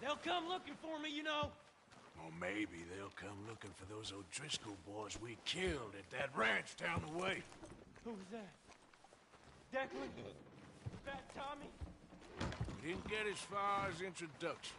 They'll come looking for me, you know. Or maybe they'll come looking for those O'Driscoll boys we killed at that ranch down the way. Who was that? Declan? Fat Tommy? We didn't get as far as introduction.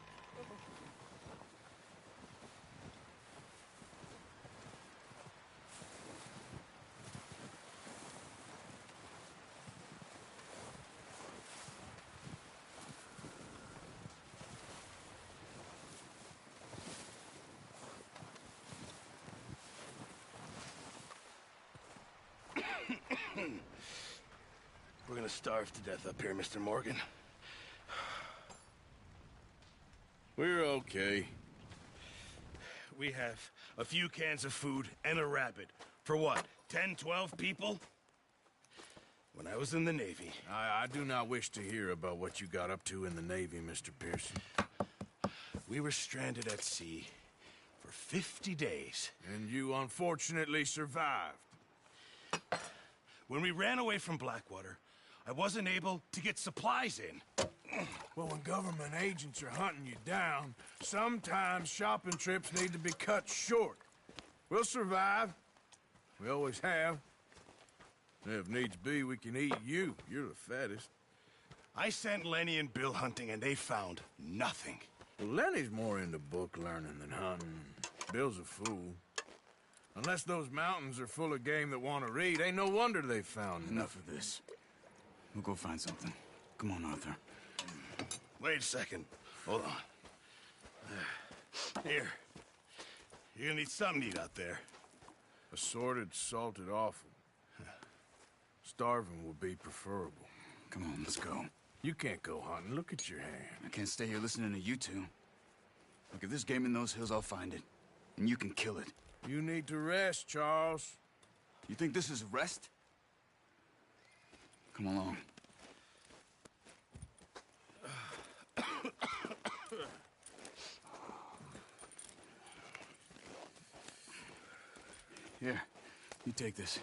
We're gonna starve to death up here, Mr. Morgan. We're okay. We have a few cans of food and a rabbit. For what, 10, 12 people? When I was in the Navy... I do not wish to hear about what you got up to in the Navy, Mr. Pearson. We were stranded at sea for 50 days. And you unfortunately survived. When we ran away from Blackwater, I wasn't able to get supplies in. Well, when government agents are hunting you down, sometimes shopping trips need to be cut short. We'll survive. We always have. If needs be, we can eat you. You're the fattest. I sent Lenny and Bill hunting, and they found nothing. Well, Lenny's more into book learning than hunting. Bill's a fool. Unless those mountains are full of game that want to read, ain't no wonder they found Enough of this. We'll go find something. Come on, Arthur. Wait a second. Hold on. Here. You're gonna need something to eat out there. Assorted, salted offal. Starving would be preferable. Come on, let's go. You can't go hunting. Look at your hand. I can't stay here listening to you two. Look, if there's game in those hills, I'll find it. And you can kill it. You need to rest, Charles. You think this is rest? Come along. Here, you take this.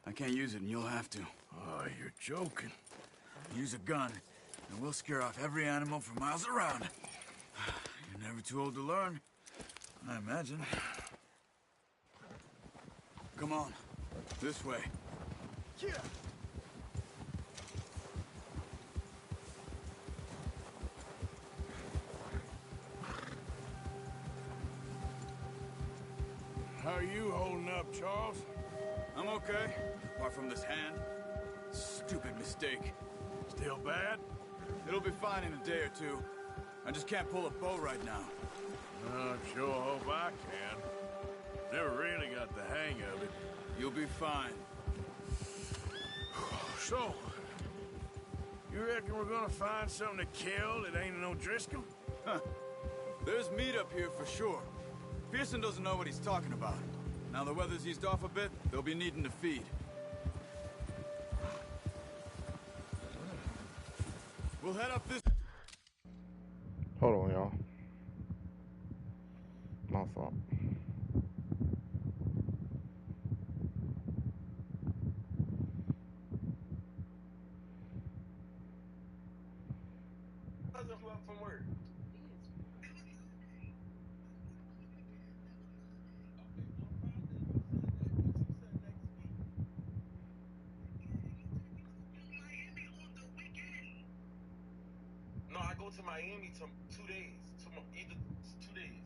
I can't use it, and you'll have to. Oh, you're joking. Use a gun, and we'll scare off every animal for miles around. You're never too old to learn, I imagine. Come on, this way. Yeah. How are you holding up, Charles? I'm okay, apart from this hand. Stupid mistake. Still bad? It'll be fine in a day or two. I just can't pull a bow right now. I sure hope I can. Never really got the hang of it. You'll be fine. So, you reckon we're gonna find something to kill that ain't an O'Driscoll? Huh. There's meat up here for sure. Pearson doesn't know what he's talking about. Now the weather's eased off a bit, they'll be needing to feed. We'll head up this... Hold on, y'all. My fault. From where? No, I go to Miami to 2 days. Either 2 days.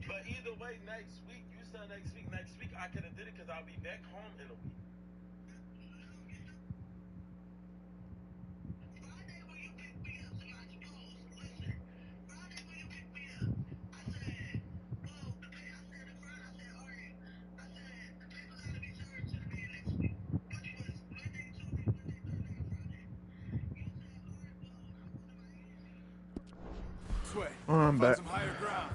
But either way, next week, you said next week. Next week, I could have did it because I'll be back home in a week. way. I'm back. Some higher ground.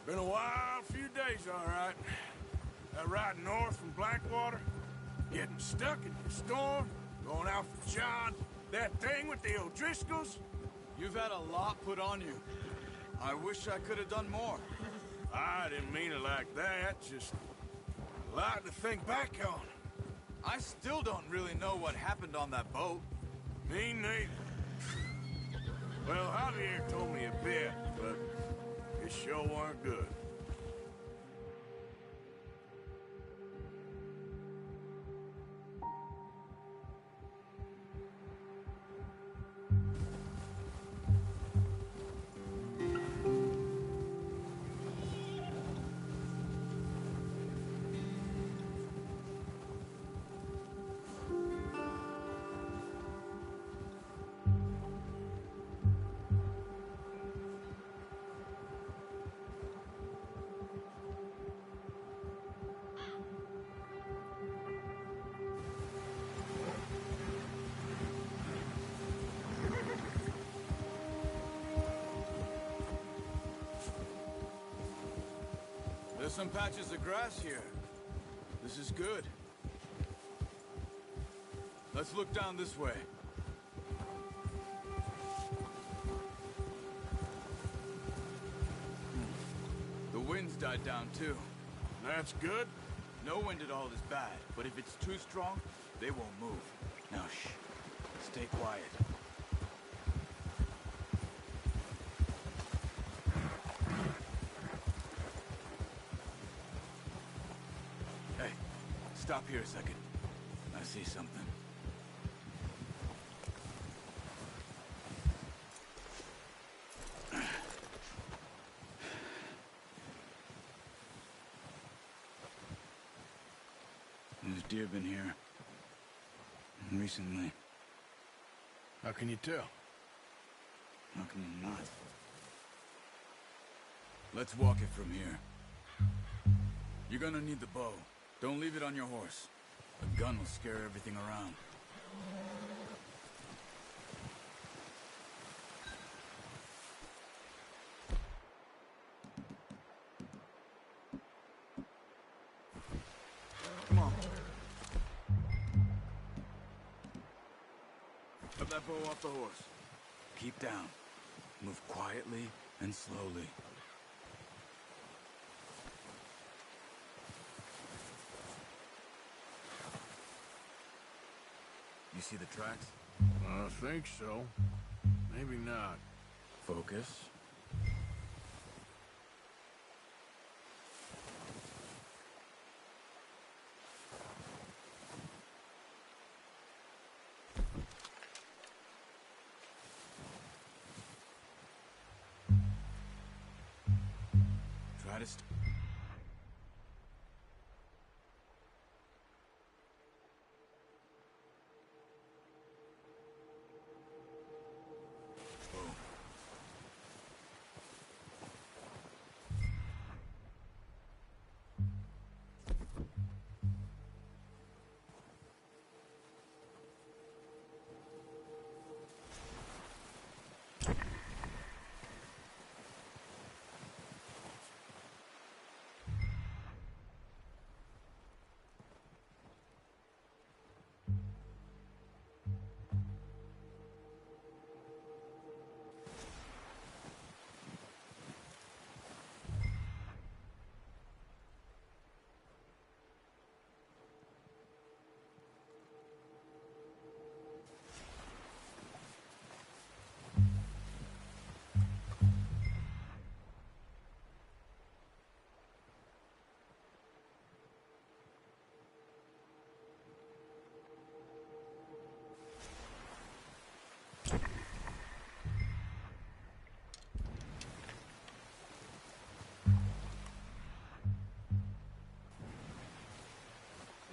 Been a wild few days, all right. That ride north from Blackwater, getting stuck in the storm, going out for John, that thing with the O'Driscolls. You've had a lot put on you. I wish I could have done more. I didn't mean it like that, just a lot to think back on. I still don't really know what happened on that boat. Me neither. Well, Javier told me a bit, but it sure weren't good. There's some patches of grass here. This is good. Let's look down this way. The wind's died down too. That's good. No wind at all is bad, but if it's too strong, they won't move. Now shh. Stay quiet. Hey, stop here a second. I see something. There's deer been here. Recently. How can you tell? How can you not? Let's walk it from here. You're gonna need the bow. Don't leave it on your horse. A gun will scare everything around. Come on. Put that bow off the horse. Keep down. Move quietly and slowly. You see the tracks? I think so. Maybe not. Focus. Try to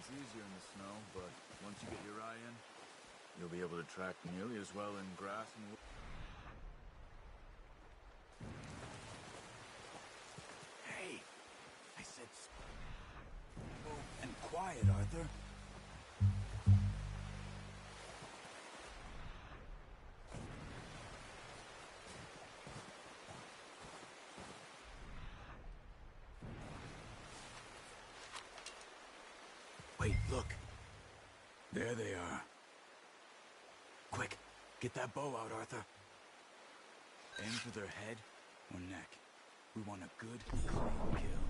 easier in the snow, but once you get your eye in, you'll be able to track nearly as well in grass and wood. Hey! I said slow and quiet, Arthur. Wait, look. There they are. Quick, get that bow out, Arthur. Aim for their head or neck. We want a good, clean kill.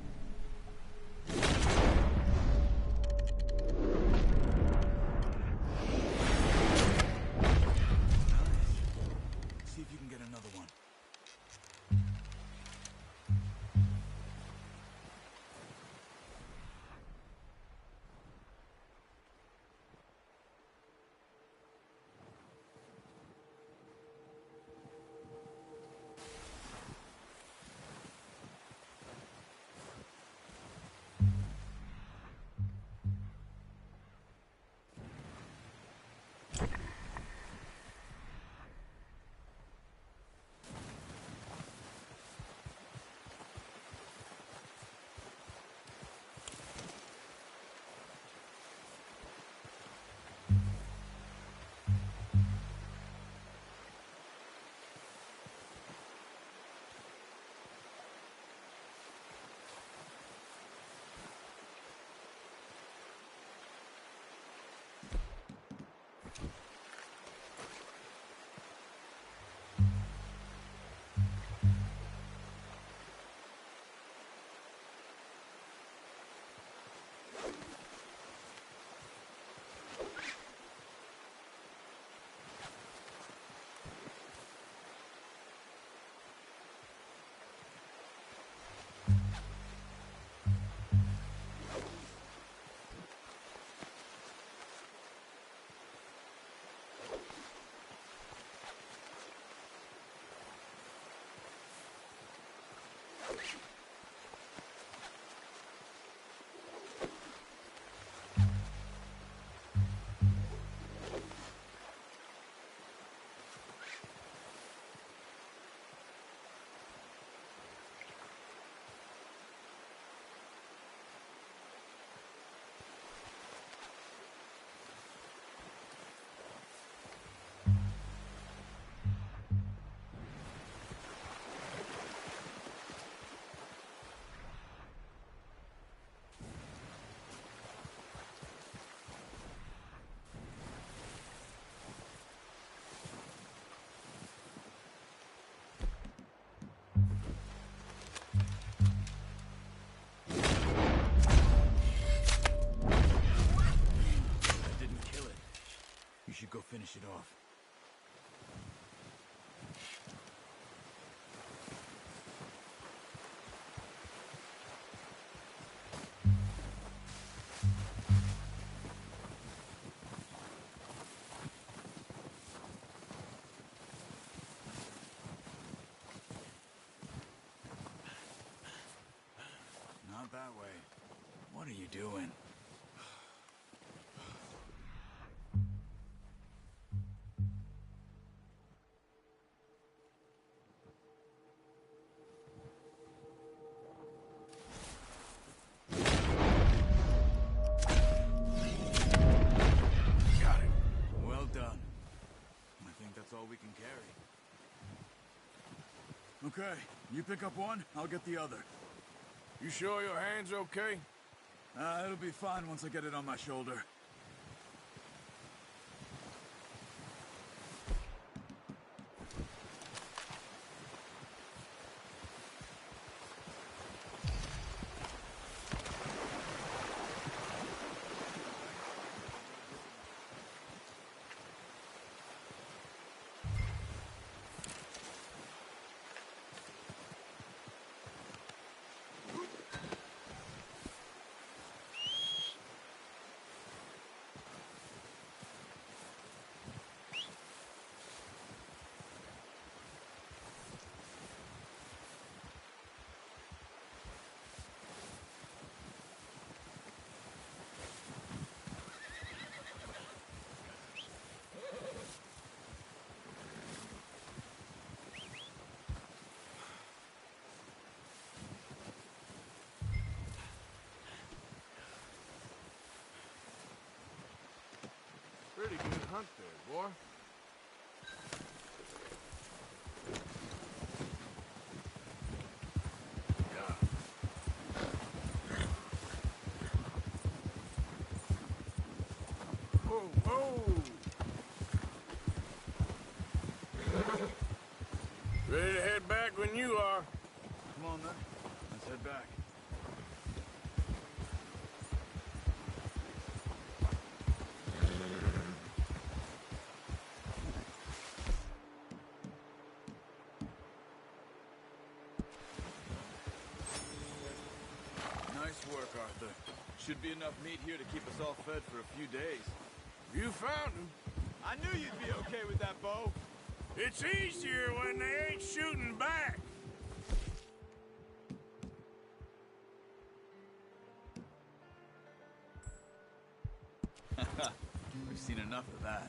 finish it off. Not that way. What are you doing? Got it. Well done. I think that's all we can carry. Okay, you pick up one, I'll get the other. You sure your hand's okay? It'll be fine once I get it on my shoulder. Pretty good hunt there, boy. Whoa, whoa! Ready to head back when you are. Come on then, let's head back. Nice work, Arthur. Should be enough meat here to keep us all fed for a few days. You found him. I knew you'd be okay with that bow. It's easier when they ain't shooting back. We've seen enough of that.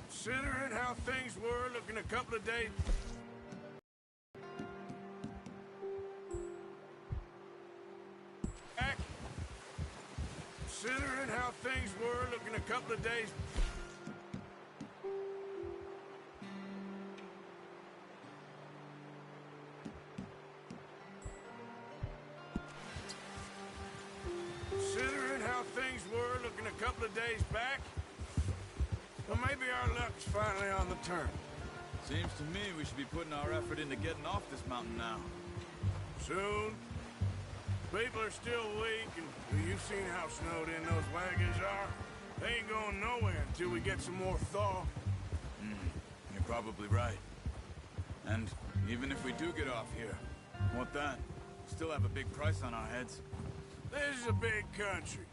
Considering how things were looking a couple of days... back. Considering how things were looking a couple of days... Considering how things were looking a couple of days back, well, maybe our luck's finally on the turn. Seems to me we should be putting our effort into getting off this mountain now. Soon. People are still weak, and well, you've seen how snowed in those wagons are. They ain't going nowhere until we get some more thaw. You're probably right. And even if we do get off here, what then? Still have a big price on our heads. This is a big country.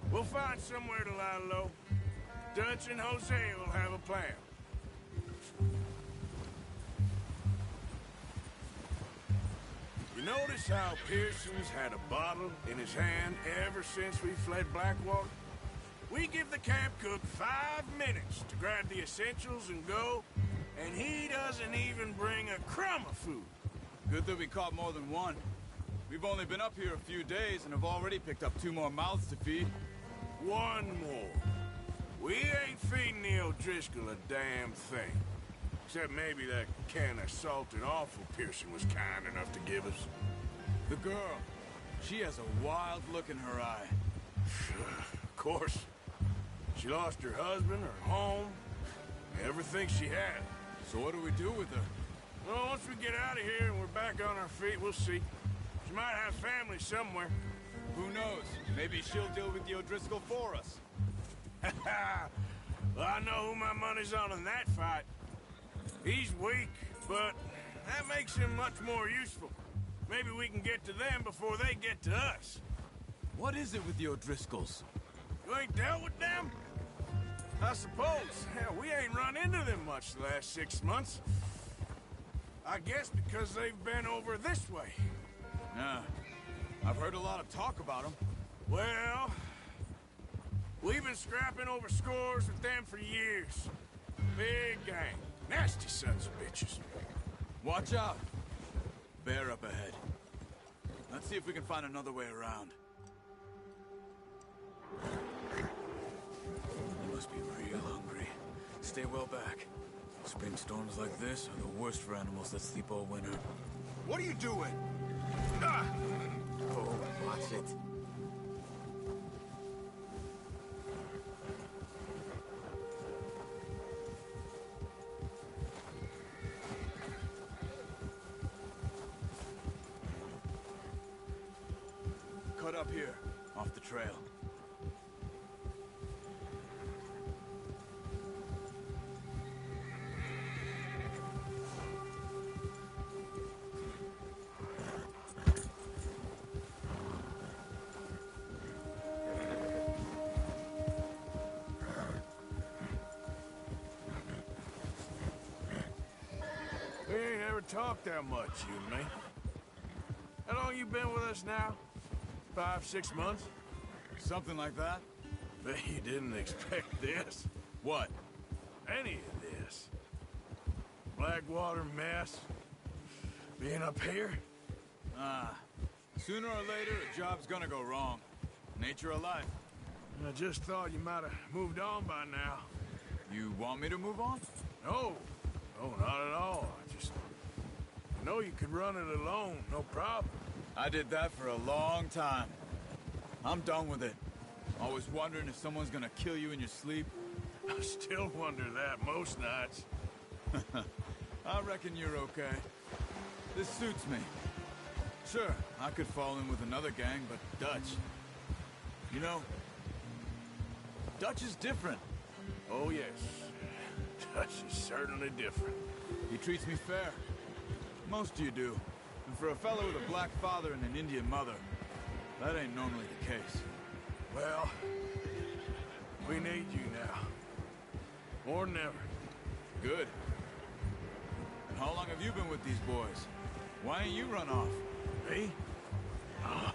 We'll find somewhere to lie low. Dutch and Hosea will have a plan. You notice how Pearson's had a bottle in his hand ever since we fled Blackwater? We give the camp cook 5 minutes to grab the essentials and go, and he doesn't even bring a crumb of food. Good that we caught more than one. We've only been up here a few days and have already picked up 2 more mouths to feed. 1 more. We ain't feeding the O'Driscoll a damn thing. Except maybe that can of salted offal Pearson was kind enough to give us. The girl, she has a wild look in her eye. Of course. She lost her husband, her home, everything she had. So what do we do with her? Well, once we get out of here and we're back on our feet, we'll see. She might have family somewhere. Who knows? Maybe she'll deal with the O'Driscoll for us. Well, I know who my money's on in that fight. He's weak, but that makes him much more useful. Maybe we can get to them before they get to us. What is it with the O'Driscolls? You ain't dealt with them? I suppose. Hell, we ain't run into them much the last 6 months. I guess because they've been over this way. Yeah. I've heard a lot of talk about them. Well, we've been scrapping over scores with them for years. Big gang. Nasty sons of bitches. Watch out. Bear up ahead. Let's see if we can find another way around. You must be real hungry. Stay well back. Spring storms like this are the worst for animals that sleep all winter. What are you doing? Ah! Oh, watch it. Cut up here, off the trail. We ain't ever talked that much, you and me. How long you been with us now? 5, 6 months? Something like that? Bet you didn't expect this. What? Any of this. Blackwater mess. Being up here? Sooner or later, a job's gonna go wrong. Nature of life. I just thought you might have moved on by now. You want me to move on? No. No, not at all. I know you could run it alone, no problem. I did that for a long time. I'm done with it. Always wondering if someone's gonna kill you in your sleep. I still wonder that most nights. I reckon you're okay. This suits me. Sure, I could fall in with another gang, but Dutch... You know, Dutch is different. Oh, yes. Dutch is certainly different. He treats me fair. Most of you do. And for a fellow with a black father and an Indian mother, that ain't normally the case. Well, we need you now. More than ever. Good. And how long have you been with these boys? Why ain't you run off? Me? Oh,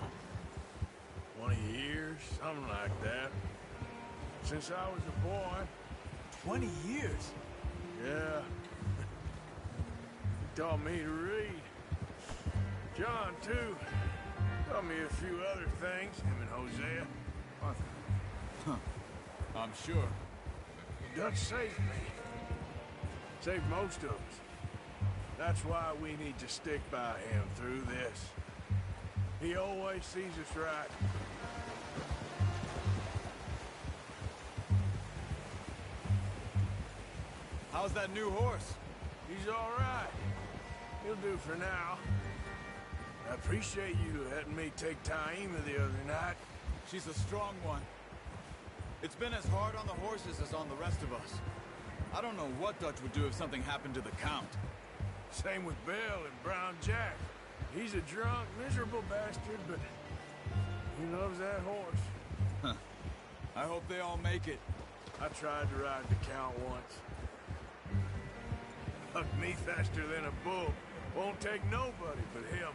20 years, something like that. Since I was a boy. 20 years? Yeah. He taught me to read. John, too. Taught me a few other things, him and Hosea. I'm sure. Dutch saved me. Saved most of us. That's why we need to stick by him through this. He always sees us right. How's that new horse? He's all right. He'll do for now. I appreciate you letting me take Taima the other night. She's a strong one. It's been as hard on the horses as on the rest of us. I don't know what Dutch would do if something happened to the Count. Same with Bill and Brown Jack. He's a drunk, miserable bastard, but he loves that horse. I hope they all make it. I tried to ride the Count once. Hucked me faster than a bull. Won't take nobody but him.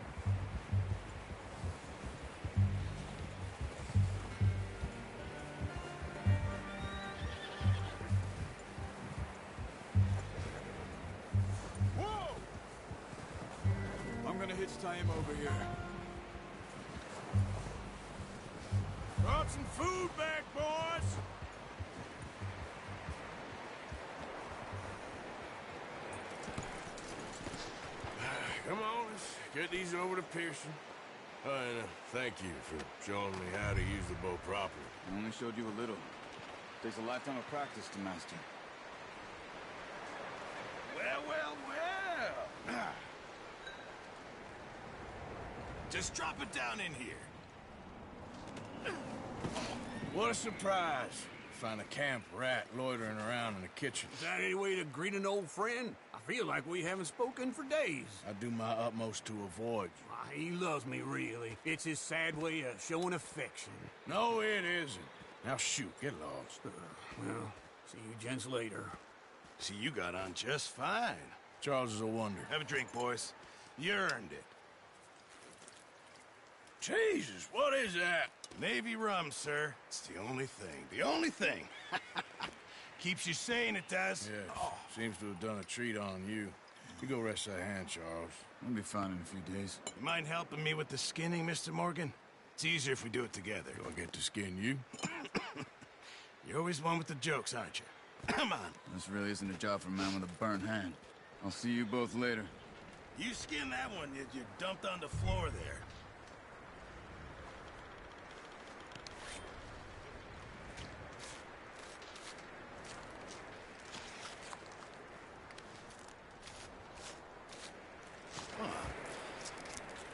Whoa! I'm gonna hitch Taima over here. Brought some food back, boys! Come on, let's get these over to Pearson. And thank you for showing me how to use the bow properly. I only showed you a little. Takes a lifetime of practice to master. Well. Just drop it down in here. What a surprise. find a camp rat loitering around in the kitchen. Is that any way to greet an old friend? I feel like we haven't spoken for days. I do my utmost to avoid you. Ah, he loves me, really. It's his sad way of showing affection. No, it isn't. Now shoot, get lost. Well, see you gents later. See, you got on just fine. Charles is a wonder. Have a drink, boys. You earned it. Jesus, what is that? Navy rum, sir. It's the only thing. The only thing. Keeps you sane, it does. Yes, seems to have done a treat on you. You go rest that hand, Charles. We'll be fine in a few days. You mind helping me with the skinning, Mr. Morgan? It's easier if we do it together. Do I get to skin you? You're always one with the jokes, aren't you? Come on. This really isn't a job for a man with a burnt hand. I'll see you both later. You skin that one you dumped on the floor there.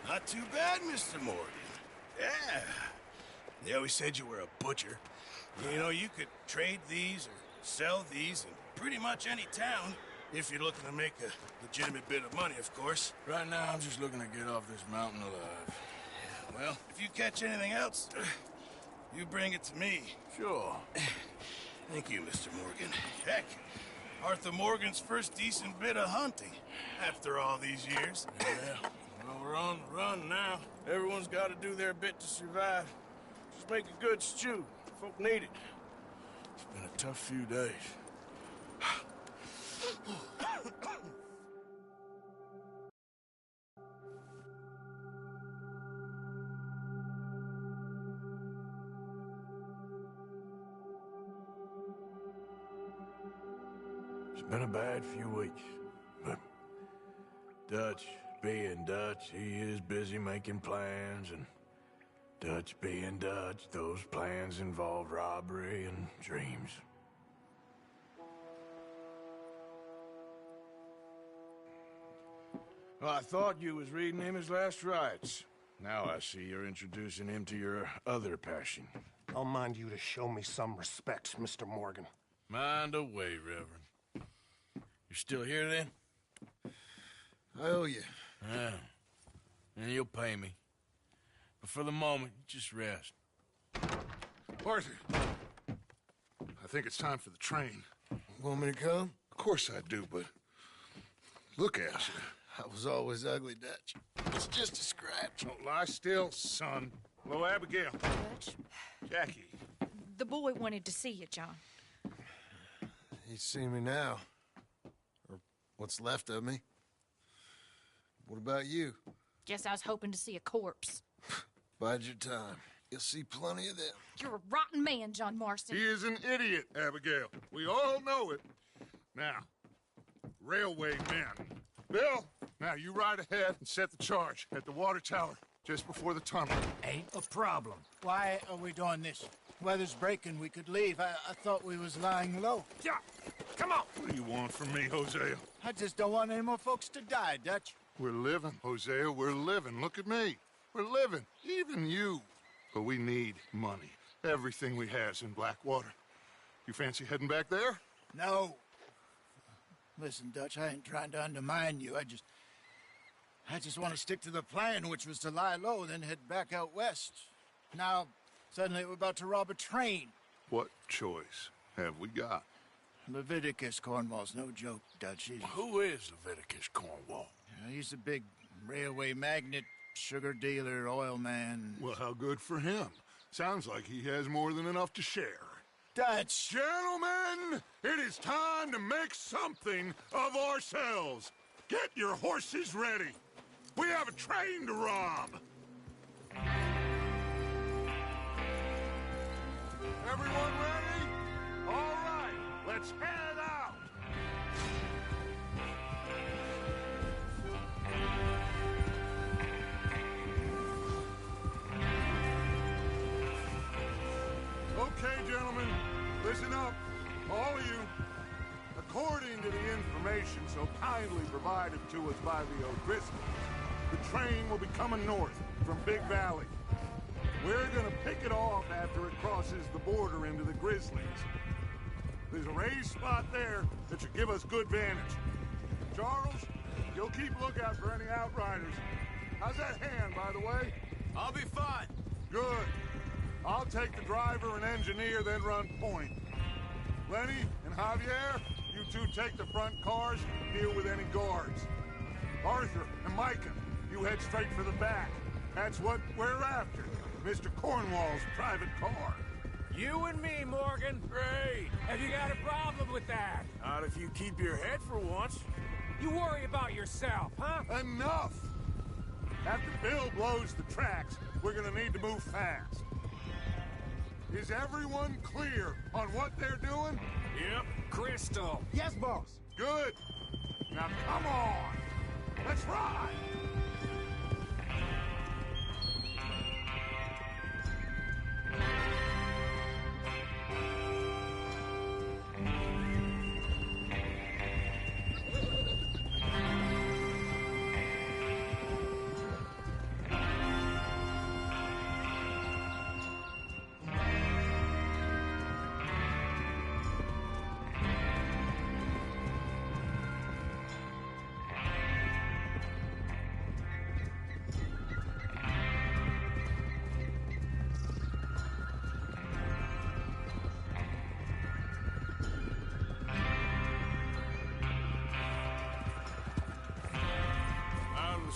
Not too bad, Mr. Morgan. Yeah. They always said you were a butcher. You know, you could trade these or sell these in pretty much any town if you're looking to make a legitimate bit of money, of course. Right now, I'm just looking to get off this mountain alive. Well, if you catch anything else, you bring it to me. Sure. Thank you, Mr. Morgan. Heck, Arthur Morgan's first decent bit of hunting after all these years. Yeah. Well, we're on the run now. Everyone's got to do their bit to survive. Just make a good stew. Folk need it. It's been a tough few days. It's been a bad few weeks, but Dutch being Dutch, he is busy making plans, and Dutch being Dutch, those plans involve robbery and dreams. Well, I thought you was reading him his last rites. Now I see you're introducing him to your other passion. I'll mind you to show me some respect, Mr. Morgan. Mind away, Reverend. You're still here, then? I owe you. Yeah. And you'll pay me. But for the moment, just rest. Arthur, I think it's time for the train. Want me to come? Of course I do, but look at you. I was always ugly, Dutch. It's just a scratch. Don't lie still, son. Hello, Abigail. Dutch, Jackie. the boy wanted to see you, John. He's seen me now. Or what's left of me. What about you? Guess I was hoping to see a corpse. Bide your time. You'll see plenty of them. You're a rotten man, John Marston. He is an idiot, Abigail. We all know it. Now, railway men. Bill, now you ride ahead and set the charge at the water tower just before the tunnel. Ain't a problem. Why are we doing this? Weather's breaking. We could leave. I thought we was lying low. Yeah, come on. What do you want from me, Hosea? I just don't want any more folks to die, Dutch. We're living, Hosea. We're living. Look at me. We're living. Even you. But we need money. Everything we has in Blackwater. You fancy heading back there? No. Listen, Dutch, I ain't trying to undermine you. I just want to stick to the plan, which was to lie low, then head back out west. Now, suddenly we're about to rob a train. What choice have we got? Leviticus Cornwall's no joke, Dutch. Who is Leviticus Cornwall? He's a big railway magnate, sugar dealer, oil man. Well, how good for him. Sounds like he has more than enough to share. Dutch! Gentlemen, it is time to make something of ourselves. Get your horses ready. We have a train to rob. Everyone ready? All right, let's head out. Okay, gentlemen, listen up, all of you. According to the information so kindly provided to us by the O'Driscolls, the train will be coming north from Big Valley. We're gonna pick it off after it crosses the border into the Grizzlies. There's a raised spot there that should give us good vantage. Charles, you'll keep lookout for any outriders. How's that hand, by the way? I'll be fine. Good. I'll take the driver and engineer, then run point. Lenny and Javier, you two take the front cars, deal with any guards. Arthur and Micah, you head straight for the back. That's what we're after. Mr. Cornwall's private car. You and me, Morgan. Great. Have you got a problem with that? Not if you keep your head for once. You worry about yourself, huh? Enough! After Bill blows the tracks, we're gonna need to move fast. Is everyone clear on what they're doing? Yep. Crystal. Yes, boss. Good. Now come on. Let's ride.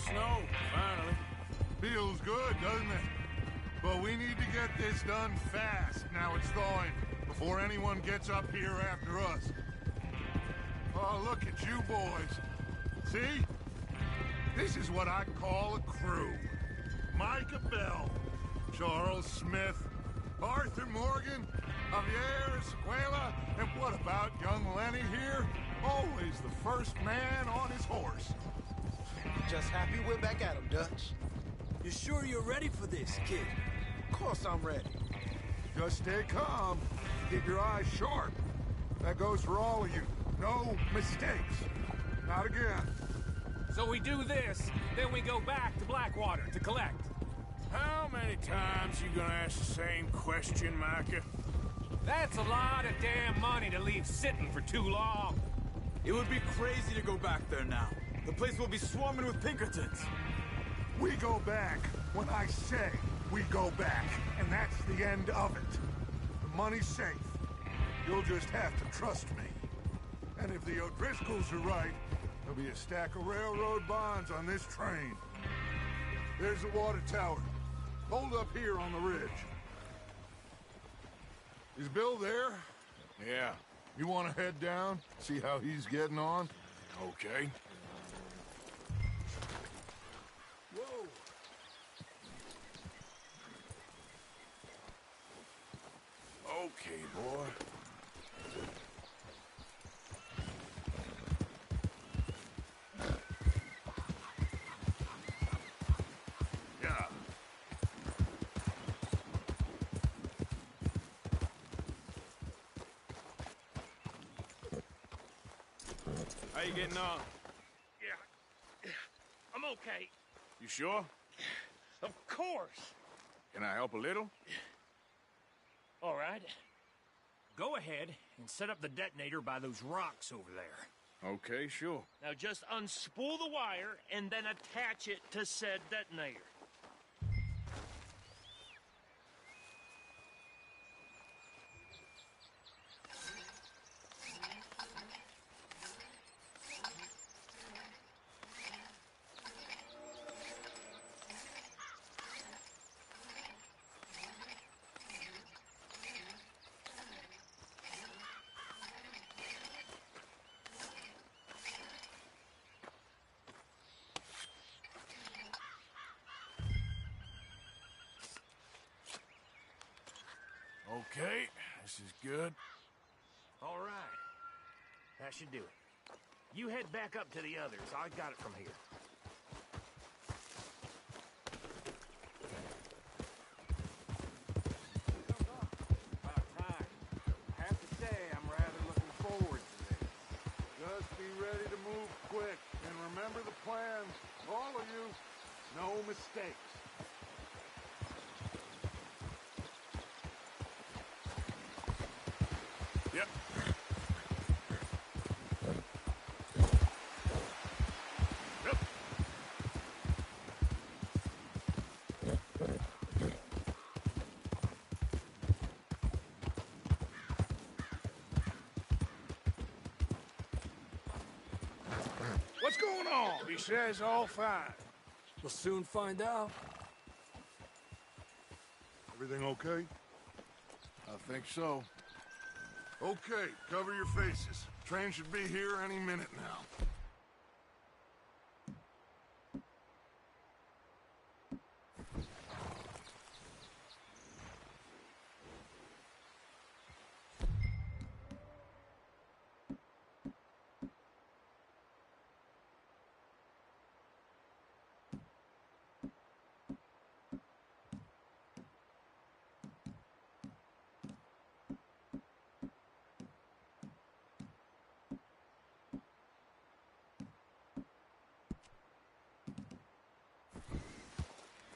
Snow, finally. Feels good, doesn't it? But we need to get this done fast, now it's thawing, before anyone gets up here after us. Oh, look at you boys. See? This is what I call a crew. Micah Bell, Charles Smith, Arthur Morgan, Javier Escuela, and what about young Lenny here? Always the first man on his horse. Just happy we're back at him, Dutch. You sure you're ready for this, kid? Of course I'm ready. Just stay calm. Keep your eyes sharp. That goes for all of you. No mistakes. Not again. So we do this, then we go back to Blackwater to collect. How many times you gonna ask the same question, Micah? That's a lot of damn money to leave sitting for too long. It would be crazy to go back there now. The place will be swarming with Pinkertons. We go back when I say we go back, and that's the end of it. The money's safe. You'll just have to trust me. And if the O'Driscolls are right, there'll be a stack of railroad bonds on this train. There's the water tower. Hold up here on the ridge. Is Bill there? Yeah. You want to head down, see how he's getting on? Okay. Whoa! Okay, boy. Yeah. How you getting on? Yeah. I'm okay. You sure? Of course. Can I help a little? All right. Go ahead and set up the detonator by those rocks over there. Okay, sure. Now just unspool the wire and then attach it to said detonator. Okay, this is good. All right. That should do it. You head back up to the others. I got it from here. About time. I have to say, I'm rather looking forward to this. Just be ready to move quick. And remember the plans. All of you. No mistakes. Yep. Yep. What's going on? He says all fine. We'll soon find out. Everything okay? I think so. Okay, cover your faces. Train should be here any minute now.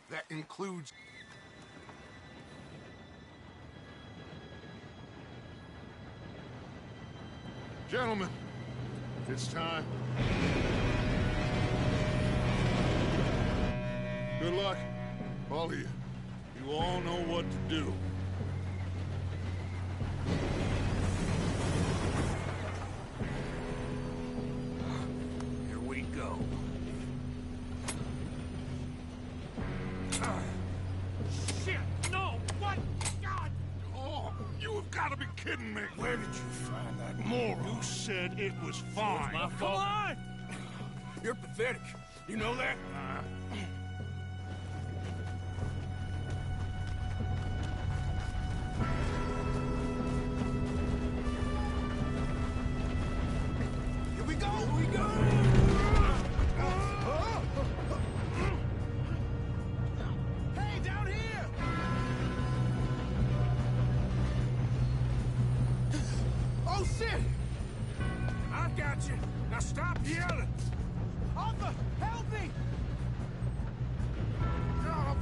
That includes... Gentlemen, it's time. Good luck, all of you. You all know what to do. Here we go. Shit! No! What? God! Oh, you have got to be kidding me! Where did you find that moron? You said it was fine. My fault. Come on! You're pathetic. You know that? Here we go! Here we go! Hey, down here! Oh, shit! I got you. Now stop yelling. Arthur, help me! Oh,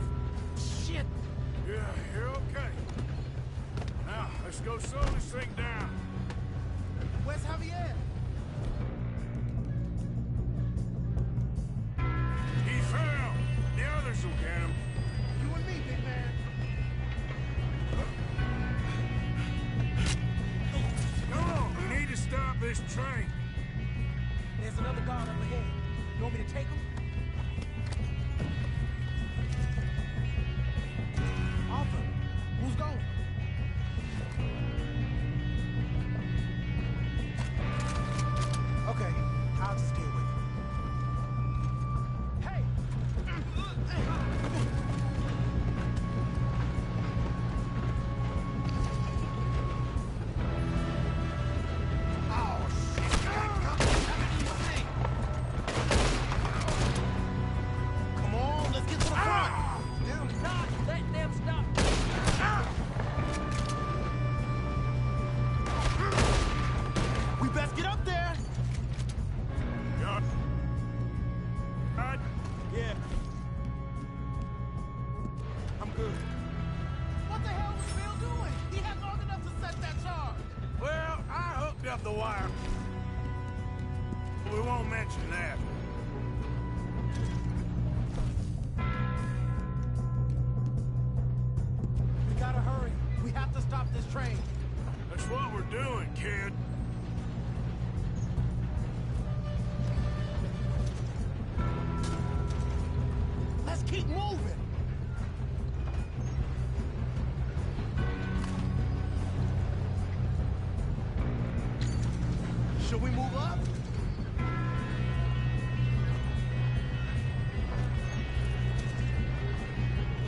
Shit! yeah, you're okay. Now, let's go slow this thing down. Where's Javier? He fell. The others will get him. You and me, big man. Come on, we need to stop this train. There's another guard up ahead. You want me to take him? Arthur, who's going? Okay, I'll just deal with it. Hey! Oh, shit! Come on, let's get to the front! I'm not letting them stop. We best get up there! God. God. Yeah. I'm good. What the hell was Bill doing? He had long enough to set that charge. Well, I hooked up the wire. But we won't mention that. We gotta hurry. We have to stop this train. That's what we're doing, kid. Let's keep moving. Should we move up?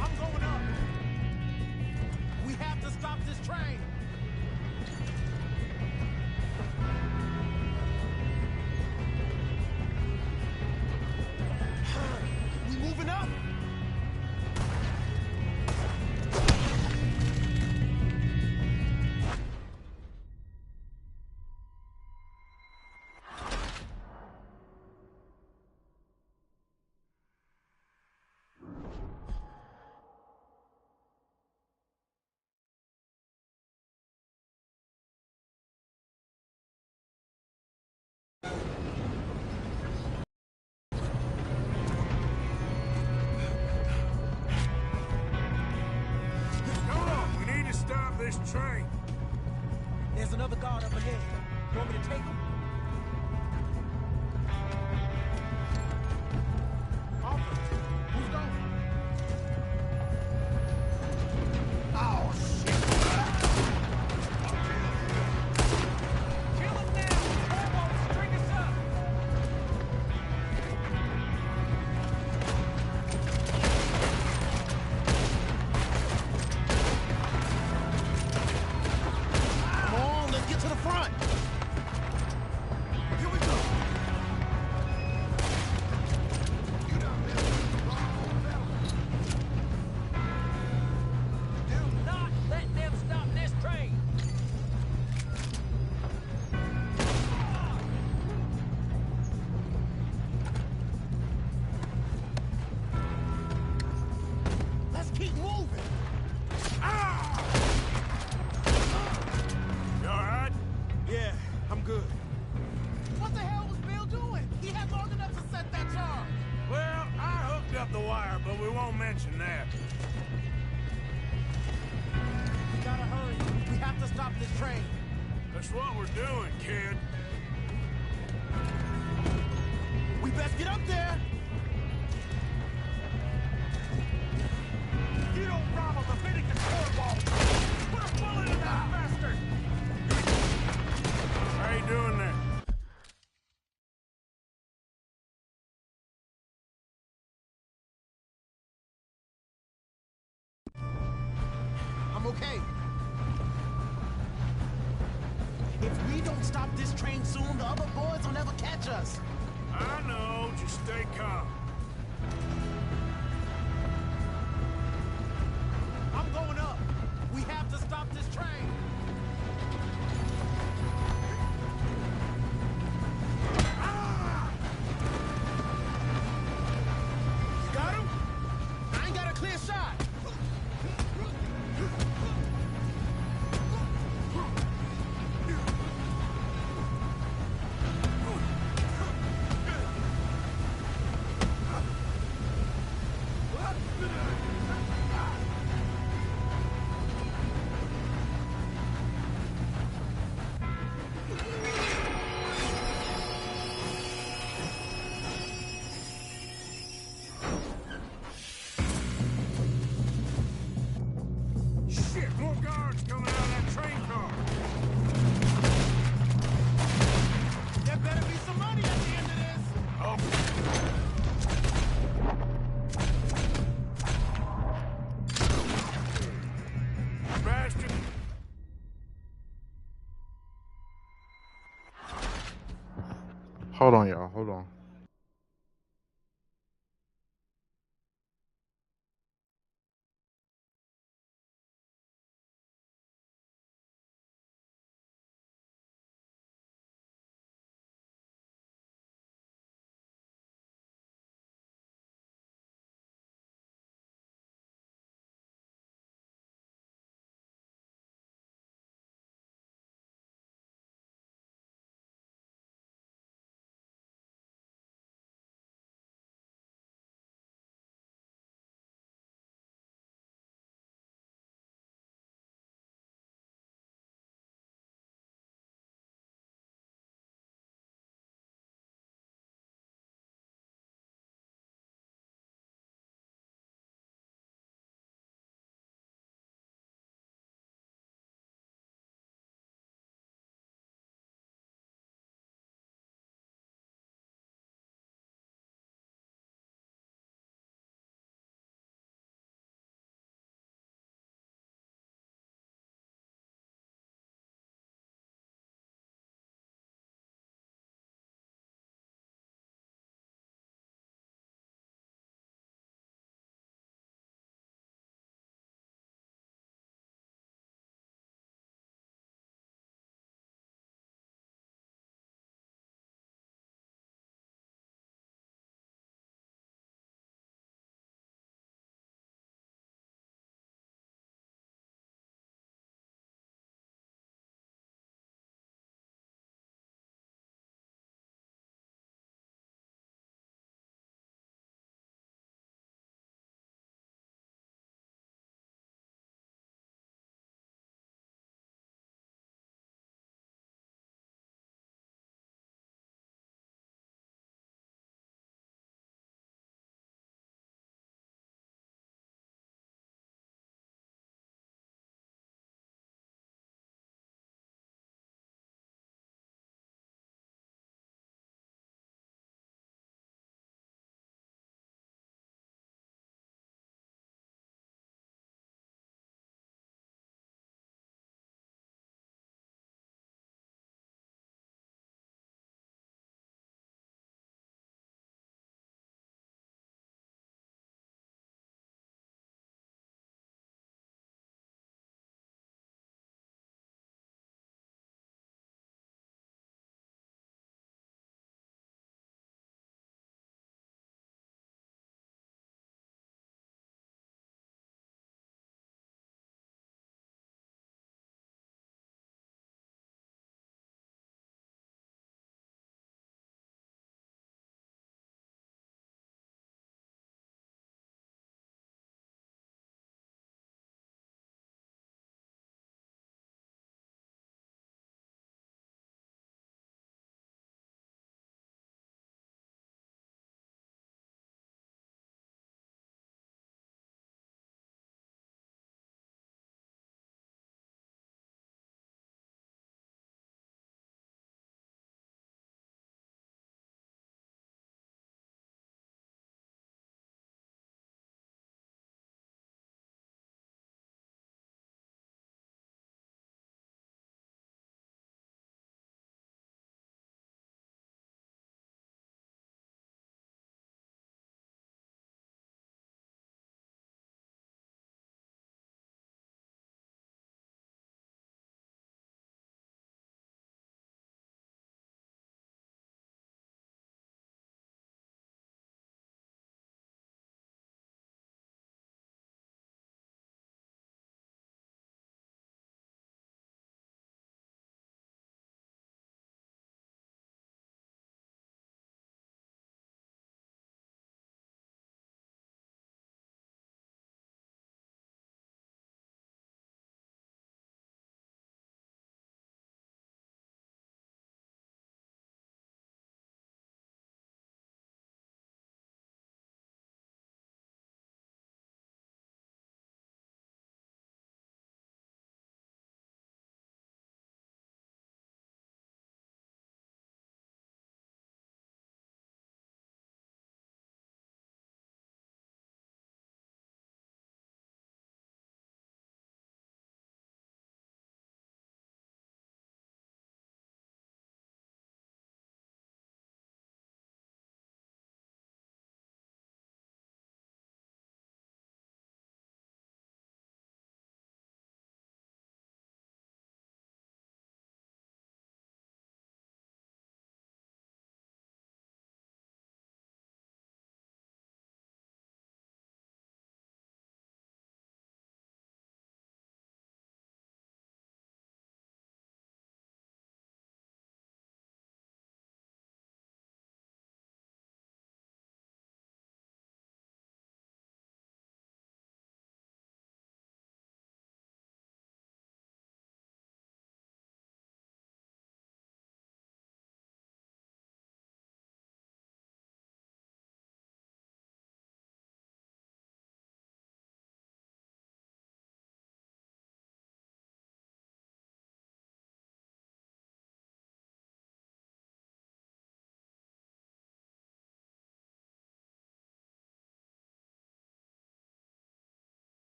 I'm going up. We have to stop this train. We moving up? this train. There's another guard up ahead. You want me to take him? Officers, who's going? Oh, shit! Kill him now! Corvo, string us up! Come on, let's get to the front! Here we go! Do not let them stop this train! Let's keep moving! You alright? Yeah, I'm good. What the hell was Bill doing? He had long enough to set that charge. Well, I hooked up the wire, but we won't mention that. We gotta hurry. We have to stop this train. That's what we're doing, kid. We best get up there. You don't Bravo Leviticus Corvo. Put a bullet in that bastard. How you doing there? I'm okay. If we don't stop this train soon, the other boys will never catch us. I know, just stay calm. I'm going up. We have to stop this train. Ah! You got him? I ain't got a clear shot. Shit, more guards coming out of that train car. There better be some money at the end of this. Oh. Bastard. Hold on, y'all. Hold on.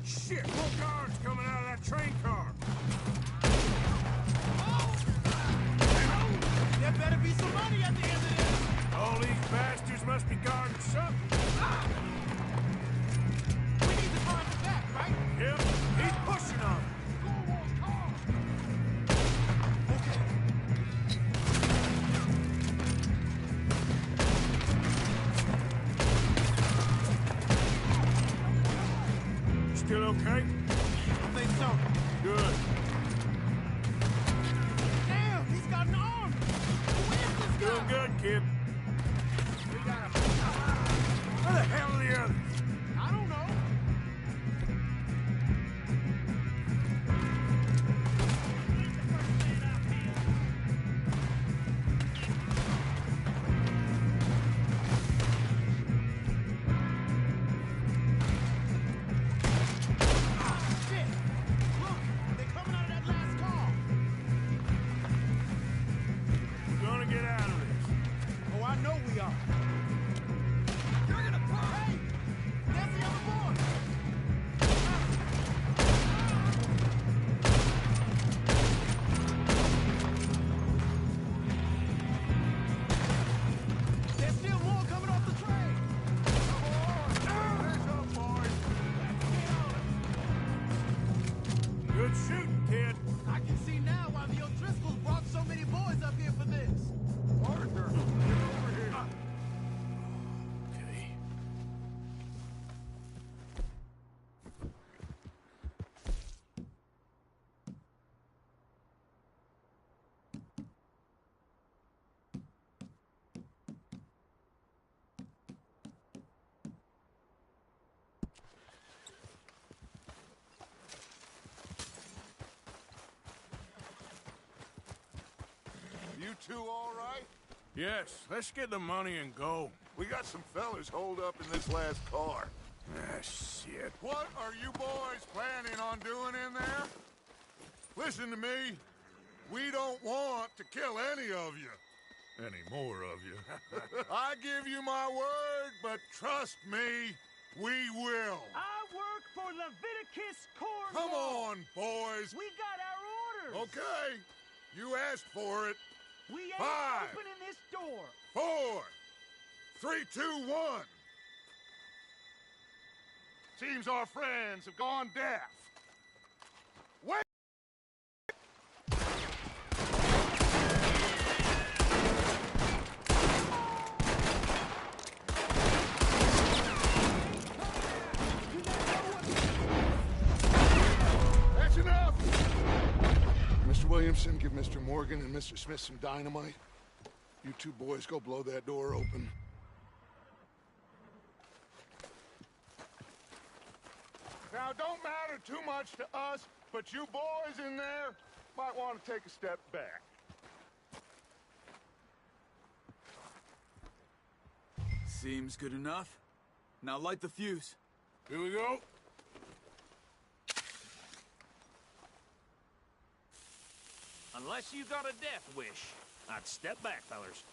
Shit, more guards coming out of that train car. There better be some money at the end of this. All these bastards must be guarding something. We need to find the back, right? Yep, he's pushing on it. Still okay? I think so. Good. Damn, he's got an arm. Who is this guy? Doing good, kid. Where the hell are the others? I don't know. Shit! Look, they're coming out of that last car. We're gonna get out of this. Oh, I know we are. You're gonna Hey! There's the other boy! There's still more coming off the train! Good shooting, kid. I can see now why the O'Driscolls brought so many boys up here for this. Arthur, get over here. Okay. You two all right? Yes, let's get the money and go. We got some fellas holed up in this last car. Ah, shit. What are you boys planning on doing in there? Listen to me. We don't want to kill any of you. Any more of you. I give you my word, but trust me, we will. I work for Leviticus Corps. Come on, boys. We got our orders. Okay. You asked for it. We ain't 5, opening this door. 4, 3, 2, 1. Seems our friends have gone deaf. Wait! That's enough! Mr. Williamson, give Mr. Morgan and Mr. Smith some dynamite. You two boys go blow that door open. Now, don't matter too much to us, but you boys in there might want to take a step back. Seems good enough. Now light the fuse. Here we go. Unless you got a death wish, I'd step back, fellers.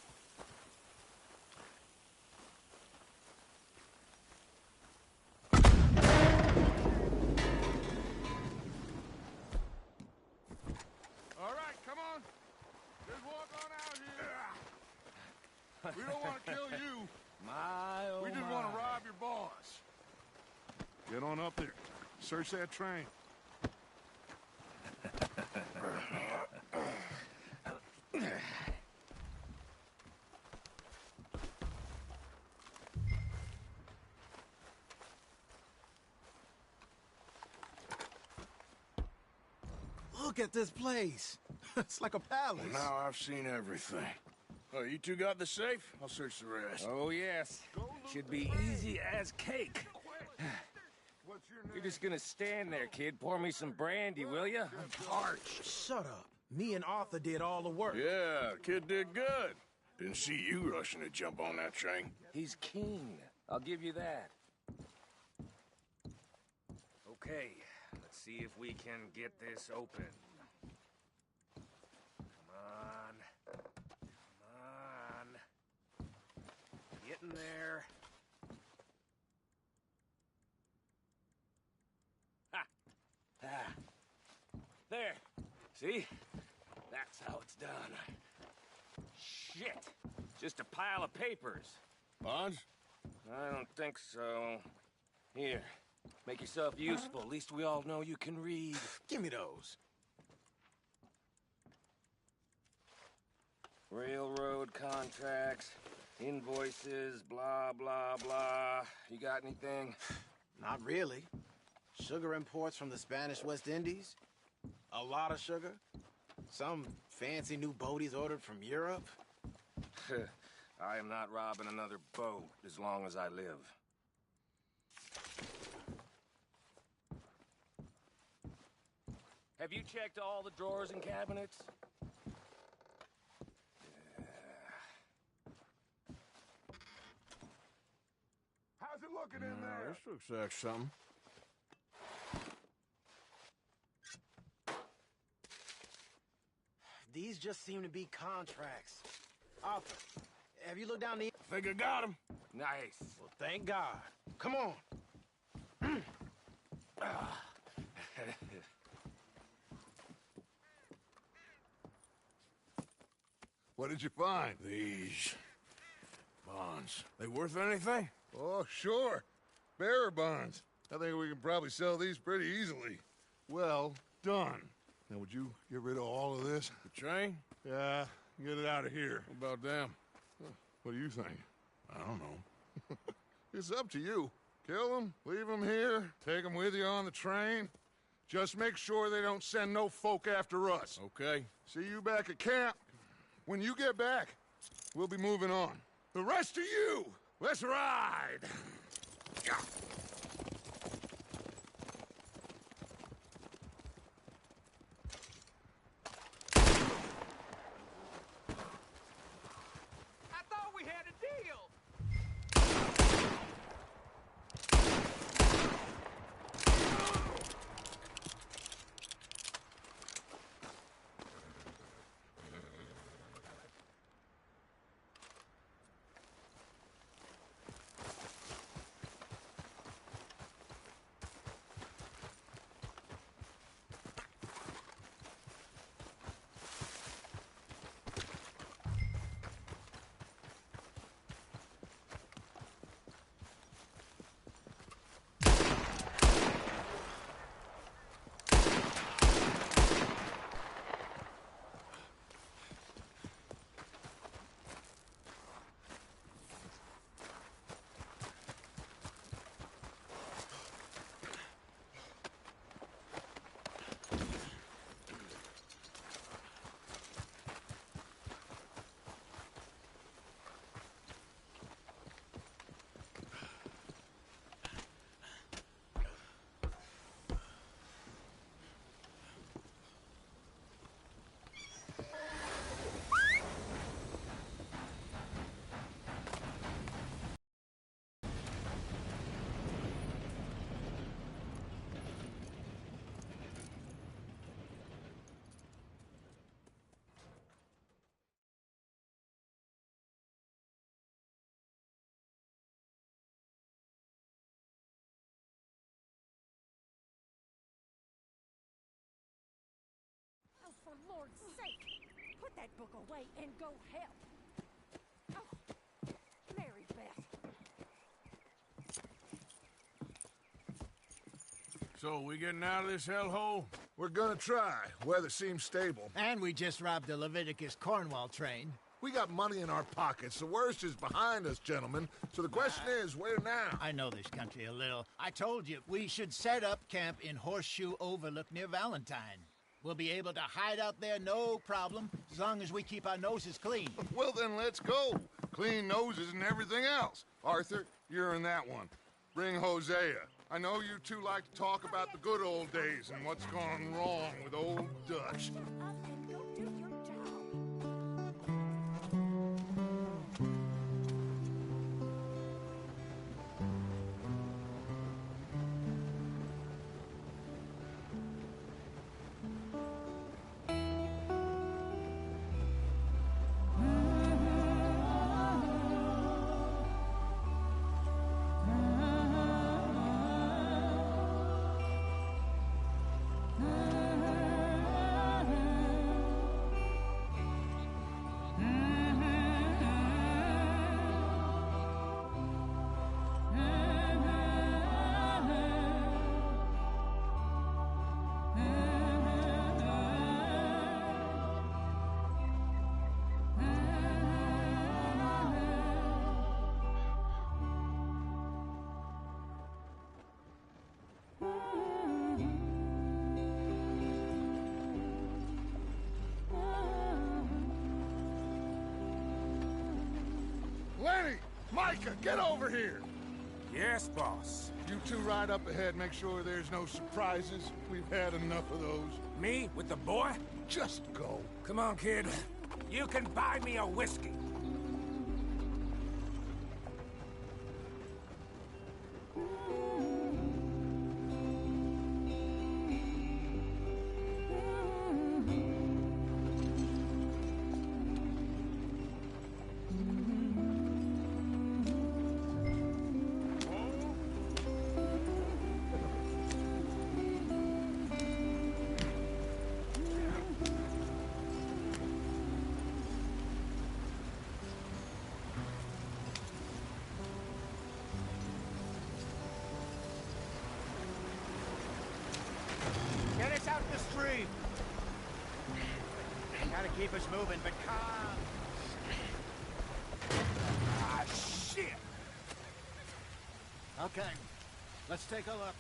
All right, come on. Just walk on out here. We don't want to kill you. We just want to rob your boss. Get on up there. Search that train. Look at this place. It's like a palace. Well, now I've seen everything. Oh, you two got the safe? I'll search the rest. Oh, yes. Should be easy as cake. You're just gonna stand there, kid. Pour me some brandy, will you? I'm parched. Shut up. Me and Arthur did all the work. Yeah, kid did good. Didn't see you rushing to jump on that train. He's keen. I'll give you that. Okay, let's see if we can get this open. Come on. Come on. Getting there. See? That's how it's done. Shit! Just a pile of papers. Bonds? I don't think so. Here, make yourself useful. At least we all know you can read. Give me those. Railroad contracts, invoices, blah, blah, blah. You got anything? Not really. Sugar imports from the Spanish West Indies. A lot of sugar. Some fancy new boat he's ordered from Europe. I am not robbing another boat as long as I live. Have you checked all the drawers and cabinets? How's it looking in there? This looks like something. These just seem to be contracts. Arthur, have you looked down the... I think I got him. Nice. Well, thank God. Come on. What did you find? These bonds. They worth anything? Oh, sure. Bearer bonds. I think we can probably sell these pretty easily. Well done. Now, would you get rid of all of this? The train? Yeah, get it out of here. What about them? What do you think? I don't know. It's up to you. Kill them, leave them here, take them with you on the train. Just make sure they don't send no folk after us. Okay. See you back at camp. When you get back, we'll be moving on. The rest of you, let's ride! I thought we had a deal. For Lord's sake, put that book away and go help. Oh, Mary Beth. So, we getting out of this hellhole? We're gonna try. Weather seems stable. And we just robbed the Leviticus Cornwall train. We got money in our pockets. The worst is behind us, gentlemen. So the question is, where now? I know this country a little. I told you, we should set up camp in Horseshoe Overlook near Valentine. We'll be able to hide out there, no problem, as long as we keep our noses clean. Well, then let's go. Clean noses and everything else. Arthur, you're in that one. Bring Hosea. I know you two like to talk about the good old days and what's gone wrong with old Dutch. Micah, get over here! Yes, boss. You two ride up ahead, make sure there's no surprises. We've had enough of those. Me with the boy? Just go. Come on, kid. You can buy me a whiskey. Get us out the stream. Gotta keep us moving, but calm. Ah, shit! Okay, let's take a look.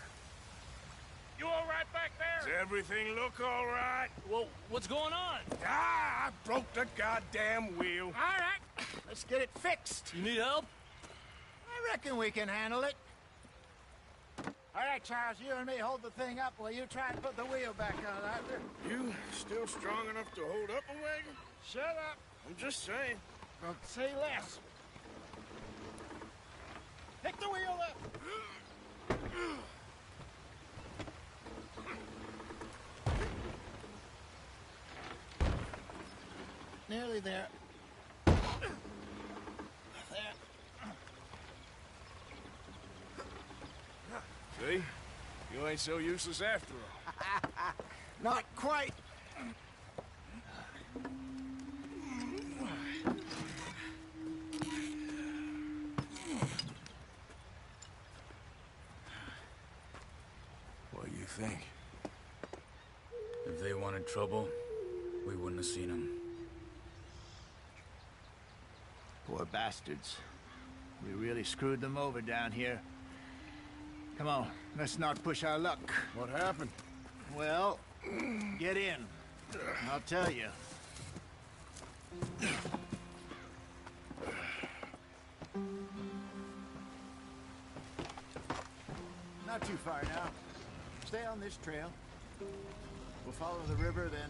You all right back there? Does everything look all right? Well, what's going on? Ah, I broke the goddamn wheel. All right, let's get it fixed. You need help? I reckon we can handle it. All right, Charles, you and me hold the thing up while you try and put the wheel back on, Arthur. You still strong enough to hold up a wagon? Shut up. I'm just saying. Don't say less. Pick the wheel up. Nearly there. See? You ain't so useless after all. Not quite. What do you think? If they wanted trouble, we wouldn't have seen them. Poor bastards. We really screwed them over down here. Come on, let's not push our luck. What happened? Well, get in. I'll tell you. Not too far now. Stay on this trail. We'll follow the river, then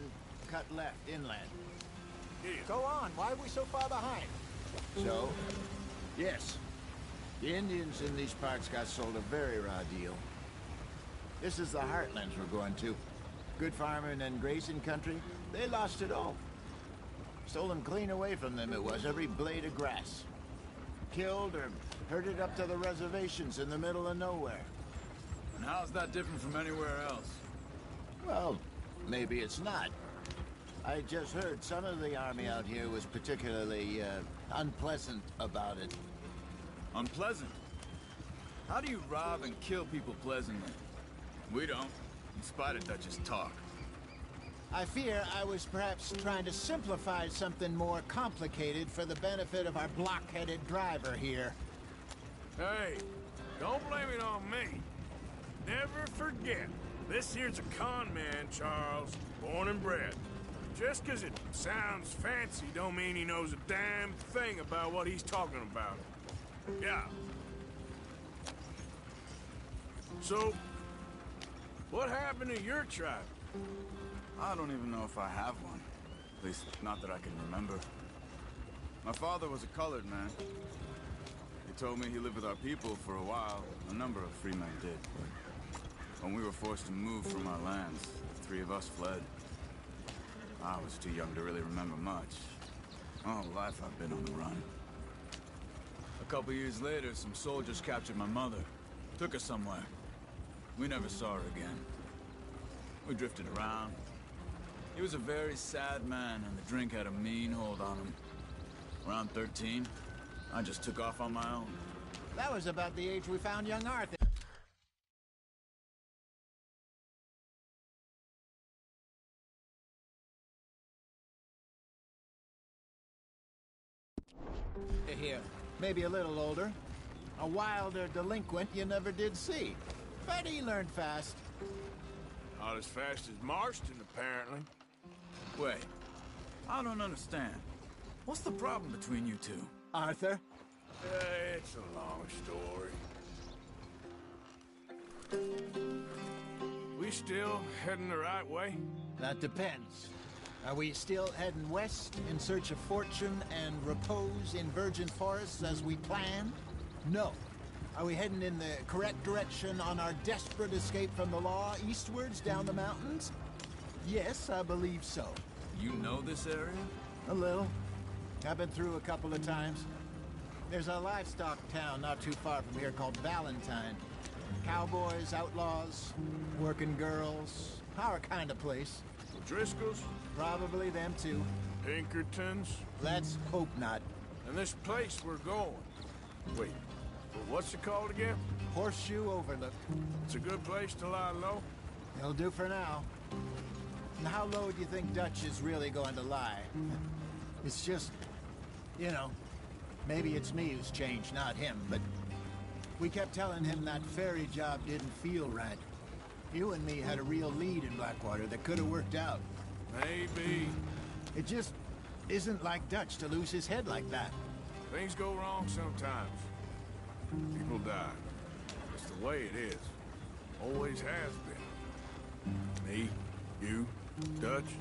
cut left inland. Go on. Why are we so far behind? So, yes. The Indians in these parts got sold a very raw deal. This is the heartlands we're going to. Good farming and grazing country, they lost it all. Stolen clean away from them it was, every blade of grass. Killed or herded up to the reservations in the middle of nowhere. And how's that different from anywhere else? Well, maybe it's not. I just heard some of the army out here was particularly, unpleasant about it. Unpleasant? How do you rob and kill people pleasantly? We don't, in spite of Dutch's talk. I fear I was perhaps trying to simplify something more complicated for the benefit of our block-headed driver here. Hey, don't blame it on me. Never forget, this here's a con man, Charles, born and bred. Just 'cause it sounds fancy don't mean he knows a damn thing about what he's talking about. Yeah. So, what happened to your tribe? I don't even know if I have one. At least, not that I can remember. My father was a colored man. He told me he lived with our people for a while. A number of free men did. When we were forced to move from our lands, the three of us fled. I was too young to really remember much. All life I've been on the run. A couple years later, some soldiers captured my mother. Took her somewhere. We never saw her again. We drifted around. He was a very sad man, and the drink had a mean hold on him. Around 13, I just took off on my own. That was about the age we found young Arthur. Here, maybe a little older. A wilder delinquent you never did see. But he learned fast. Not as fast as Marston, apparently. Wait, I don't understand. What's the problem between you two? Arthur? It's a long story. We still heading the right way? That depends. Are we still heading west in search of fortune and repose in virgin forests as we planned? No. Are we heading in the correct direction on our desperate escape from the law eastwards down the mountains? Yes, I believe so. You know this area? A little. I've been through a couple of times. There's a livestock town not too far from here called Valentine. Cowboys, outlaws, working girls, our kind of place. Driscoll's? Probably them too. Pinkertons? Let's hope not. And this place we're going. Wait, what's it called again? Horseshoe Overlook. It's a good place to lie low? It'll do for now. And how low do you think Dutch is really going to lie? It's just, you know, maybe it's me who's changed, not him, but we kept telling him that ferry job didn't feel right. You and me had a real lead in Blackwater that could have worked out. Maybe. It just isn't like Dutch to lose his head like that. Things go wrong sometimes. People die. It's the way it is. Always has been. Me, you, Dutch.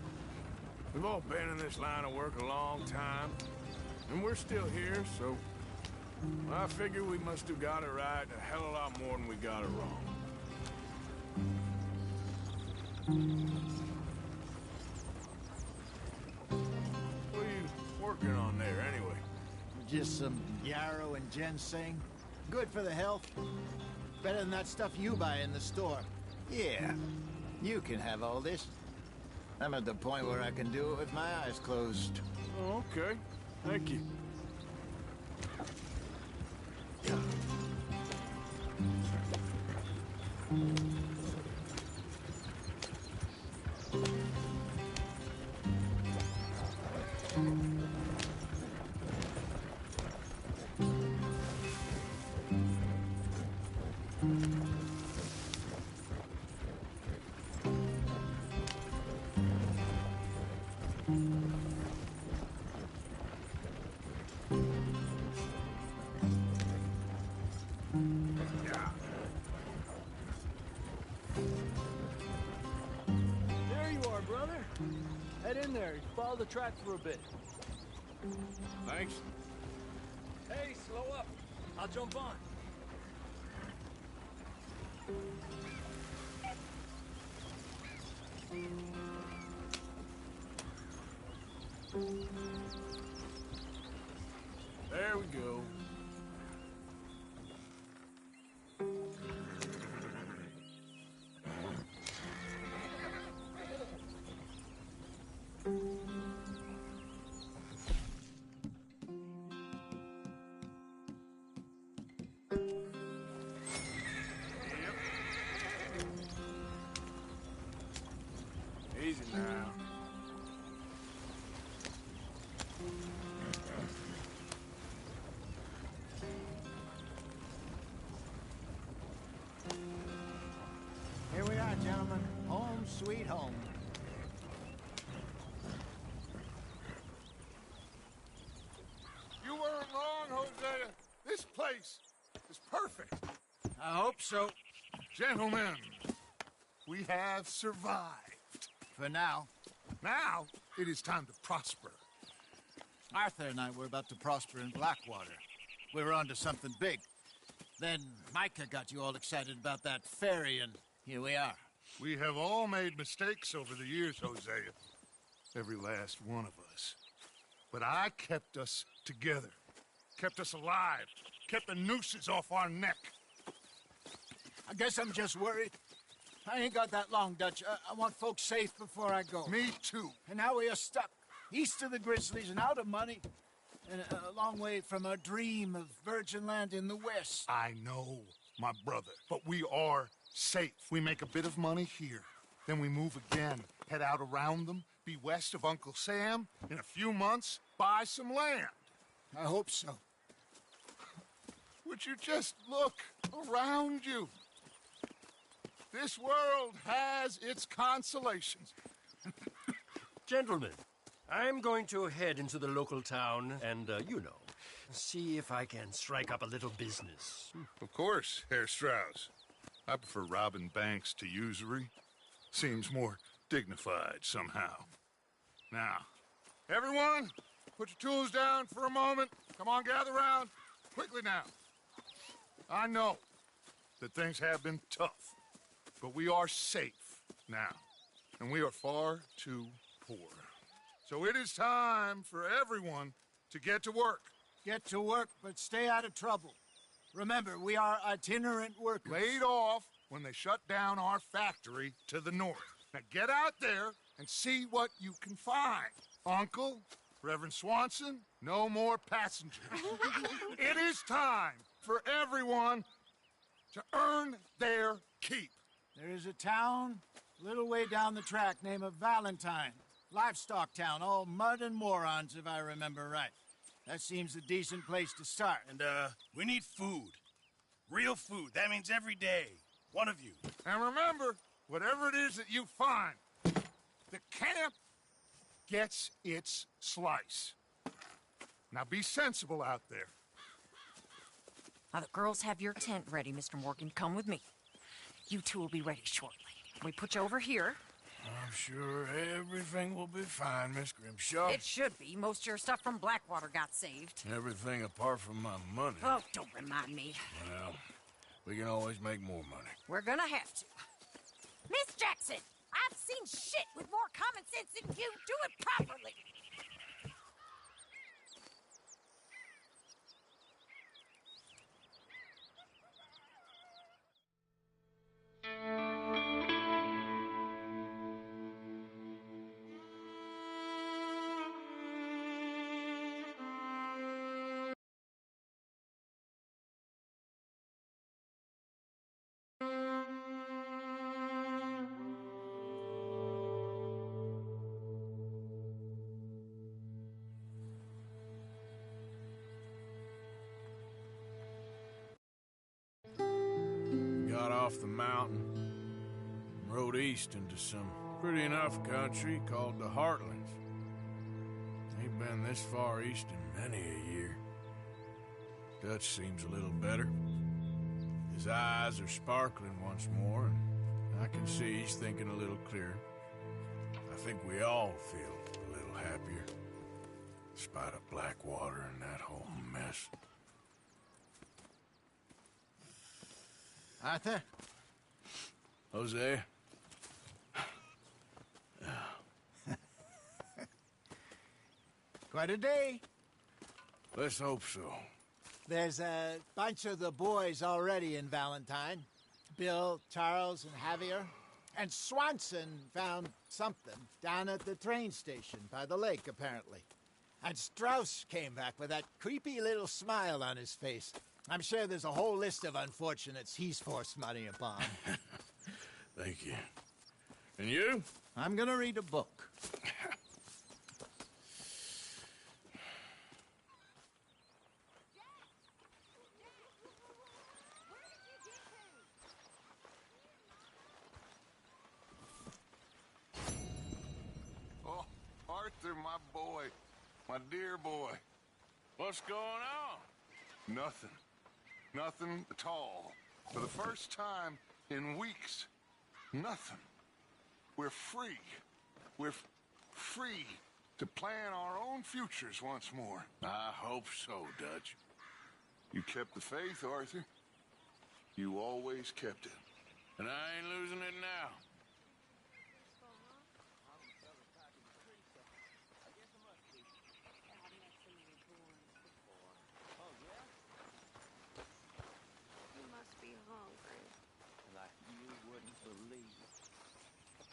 We've all been in this line of work a long time. And we're still here, so... I figure we must have got it right a hell of a lot more than we got it wrong. What are you working on there, anyway? Just some yarrow and ginseng. Good for the health. Better than that stuff you buy in the store. Yeah, you can have all this. I'm at the point where I can do it with my eyes closed. Oh, okay. Thank you. There you are, brother. Head in there. Follow the track for a bit. Thanks. Hey, slow up. I'll jump on. There we go. Easy now. Here we are, gentlemen. Home sweet home. You weren't wrong, Hosea. This place is perfect. I hope so. Gentlemen, we have survived. For now. Now, it is time to prosper. Arthur and I were about to prosper in Blackwater. We were onto something big. Then Micah got you all excited about that ferry, and here we are. We have all made mistakes over the years, Hosea. Every last one of us. But I kept us together. Kept us alive. Kept the nooses off our neck. I guess I'm just worried. I ain't got that long, Dutch. I want folks safe before I go. Me too. And now we are stuck. East of the Grizzlies and out of money. And a long way from our dream of virgin land in the west. I know, my brother. But we are safe. We make a bit of money here. Then we move again. Head out around them. Be west of Uncle Sam. In a few months, buy some land. I hope so. Would you just look around you? This world has its consolations. Gentlemen, I'm going to head into the local town and, you know, See if I can strike up a little business. Of course, Herr Strauss. I prefer robbing banks to usury. Seems more dignified somehow. Now, everyone, put your tools down for a moment. Come on, gather round. Quickly now. I know that things have been tough, but we are safe now, and we are far too poor. So it is time for everyone to get to work. Get to work, but stay out of trouble. Remember, we are itinerant workers. Laid off when they shut down our factory to the north. Now get out there and see what you can find. Uncle, Reverend Swanson, no more passengers. It is time for everyone to earn their keep. There is a town a little way down the track named Valentine. Livestock town, all mud and morons, if I remember right. That seems a decent place to start. And, we need food. Real food. That means every day. One of you. And remember, whatever it is that you find, the camp gets its slice. Now be sensible out there. Now, the girls have your tent ready, Mr. Morgan. Come with me. You two will be ready shortly. We put you over here. I'm sure everything will be fine, Miss Grimshaw. It should be. Most of your stuff from Blackwater got saved. Everything apart from my money. Oh, don't remind me. Well, we can always make more money. We're gonna have to. Miss Jackson, I've seen shit with more common sense than you. Do it properly. Got off the mountain, rode east into some pretty enough country called the Heartlands. Ain't been this far east in many a year. Dutch seems a little better. His eyes are sparkling once more, and I can see he's thinking a little clearer. I think we all feel a little happier, in spite of Blackwater and that whole mess. Arthur? Hosea? Quite a day. Let's hope so. There's a bunch of the boys already in Valentine. Bill, Charles, and Javier. And Swanson found something down at the train station by the lake, apparently. And Strauss came back with that creepy little smile on his face. I'm sure there's a whole list of unfortunates he's forced money upon. Thank you. And you? I'm gonna read a book. Oh, Arthur, my boy. My dear boy. What's going on? Nothing. Nothing at all. For the first time in weeks, nothing. We're free. We're free to plan our own futures once more. I hope so, Dutch. You kept the faith, Arthur. You always kept it. And I ain't losing it now.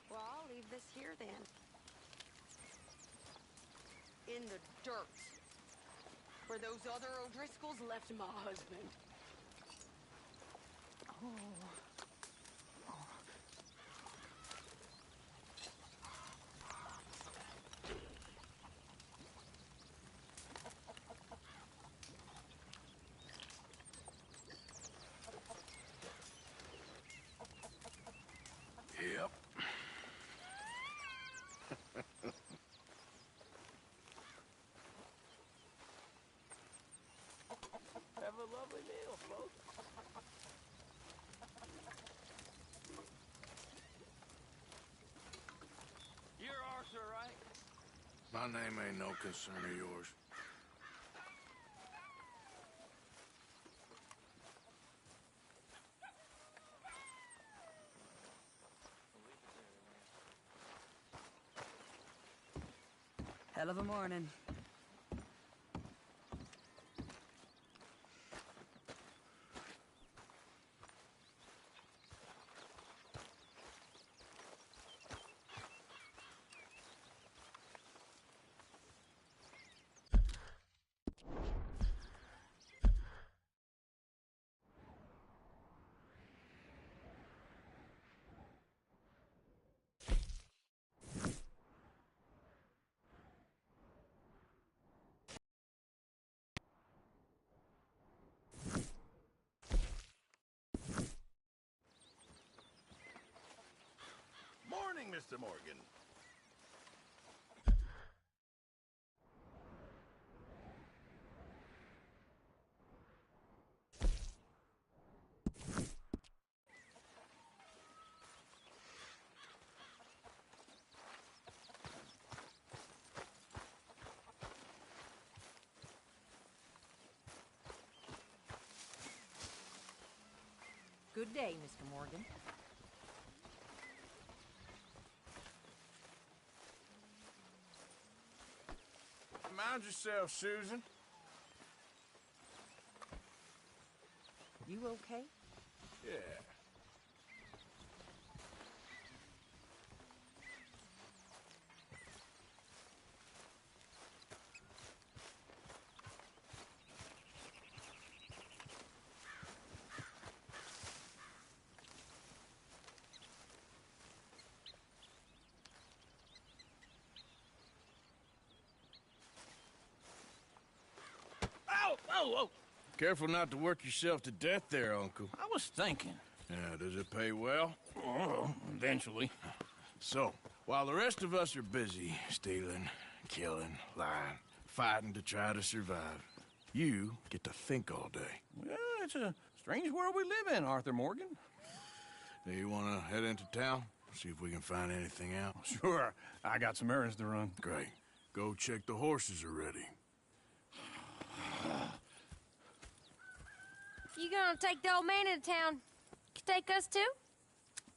Well, I'll leave this here then. In the dirt. Where those other O'Driscolls left my husband. Oh. Yep. My name ain't no concern of yours. Hell of a morning. Morning, Mr. Morgan. Good day, Mr. Morgan. Mind yourself, Susan. You okay? Yeah. Oh! Careful not to work yourself to death there, Uncle. I was thinking. Yeah, does it pay well? Oh, eventually. So, while the rest of us are busy stealing, killing, lying, fighting to try to survive, you get to think all day. Well, it's a strange world we live in, Arthur Morgan. Do you want to head into town? See if we can find anything out? Sure. I got some errands to run. Great. Go check the horses are ready. You gonna take the old man into town? Take us too?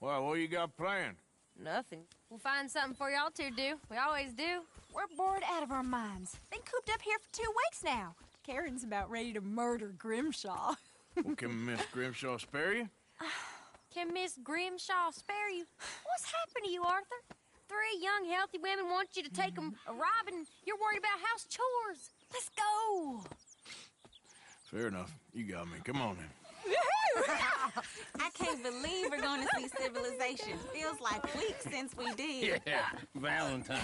Well, what you got planned? Nothing. We'll find something for y'all to do. We always do. We're bored out of our minds. Been cooped up here for 2 weeks now. Karen's about ready to murder Grimshaw. Well, can Miss Grimshaw spare you? Can Miss Grimshaw spare you? What's happened to you, Arthur? 3 young, healthy women want you to take them a robbing. You're worried about house chores. Let's go. Fair enough. You got me. Come on then. I can't believe we're going to see civilization. Feels like weeks since we did. Yeah, Valentine.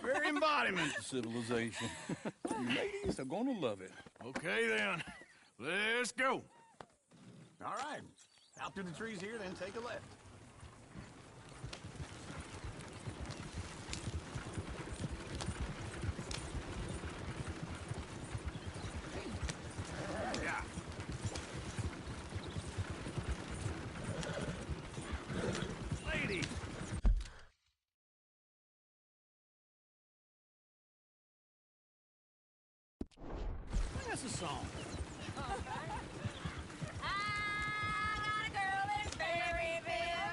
Very embodiment of civilization. You ladies are going to love it. Okay, then. Let's go. All right. Out through the trees here, then take a left. That's a song. I got a girl in Berryville.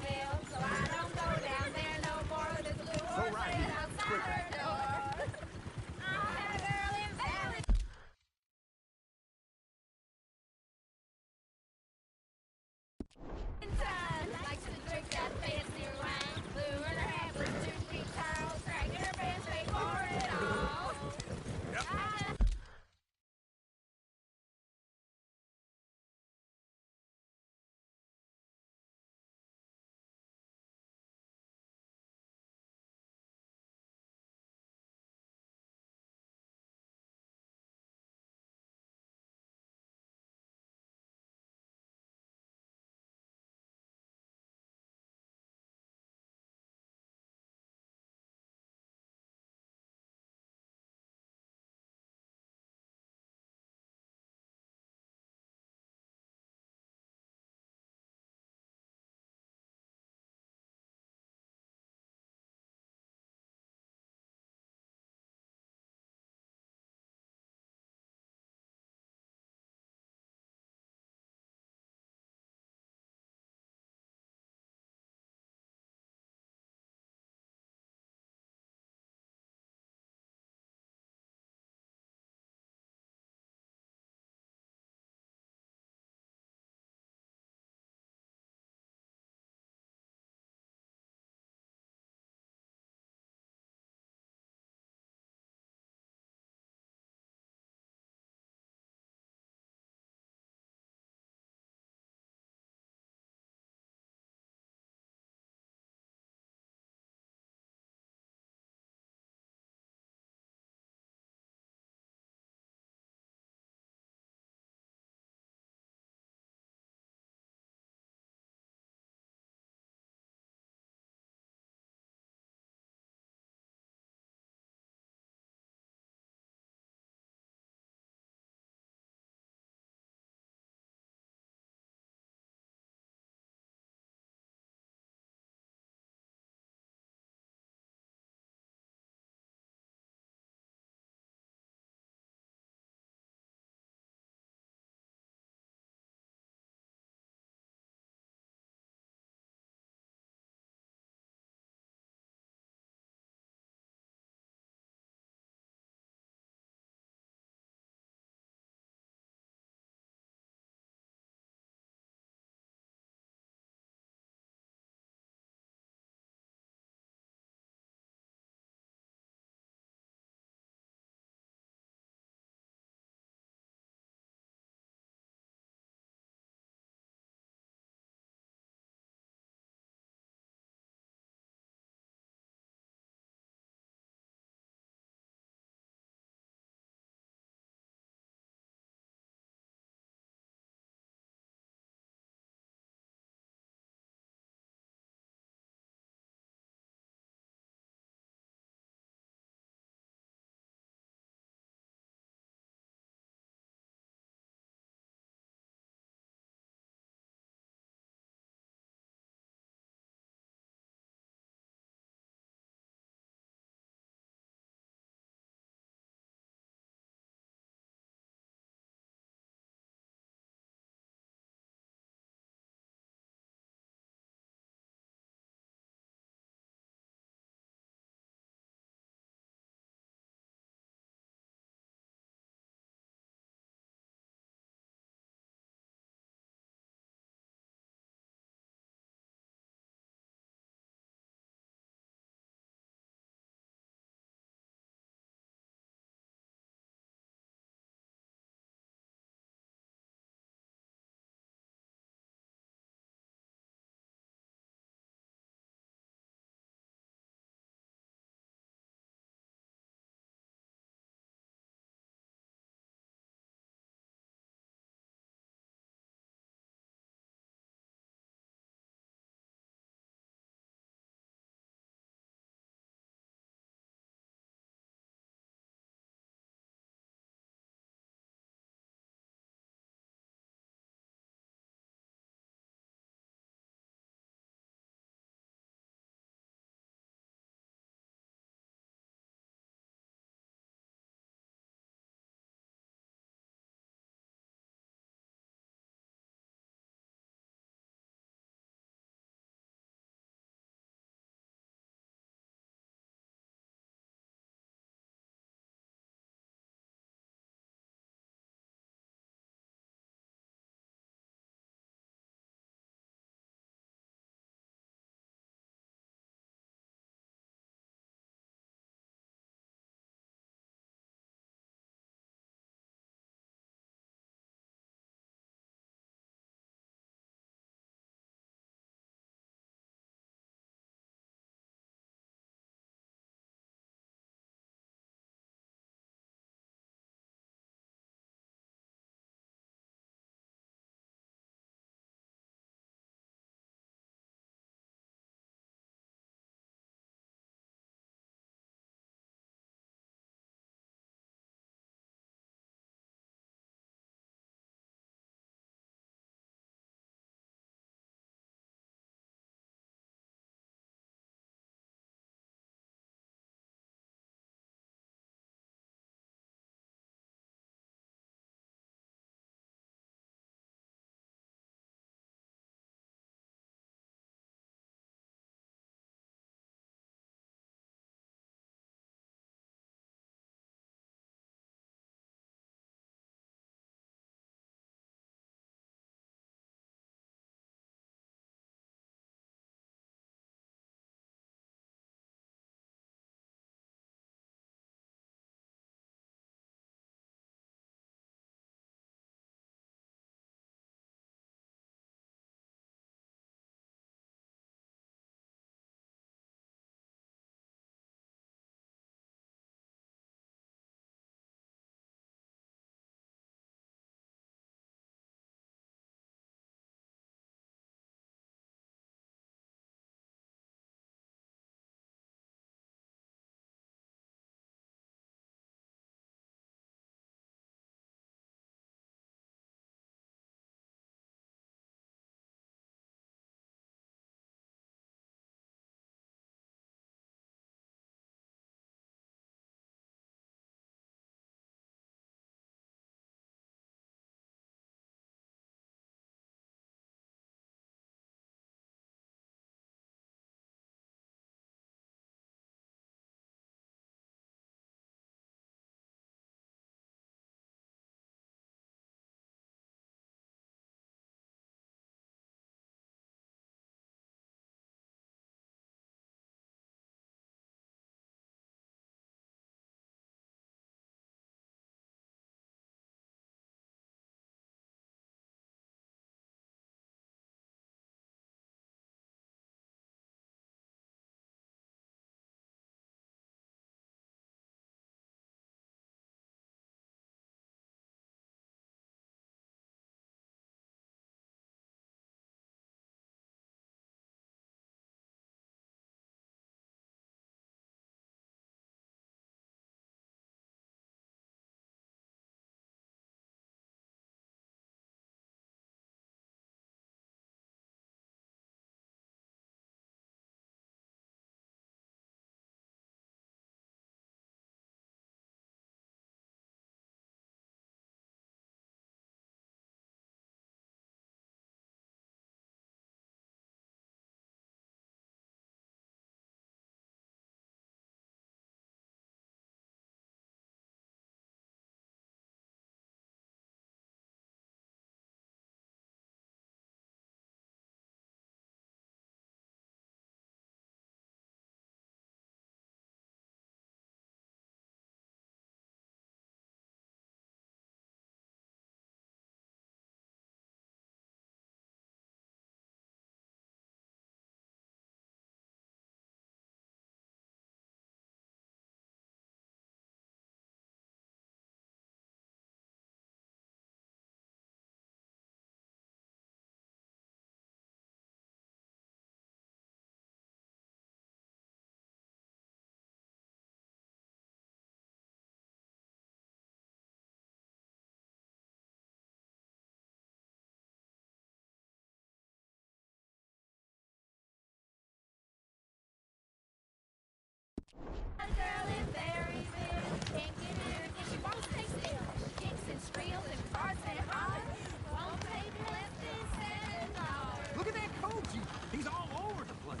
A girl in Berryville can't get here 'cause she won't stay still. She kicks and squeals and farts and hollers. Won't take less than $7. Look at that Koji. He's all over the place.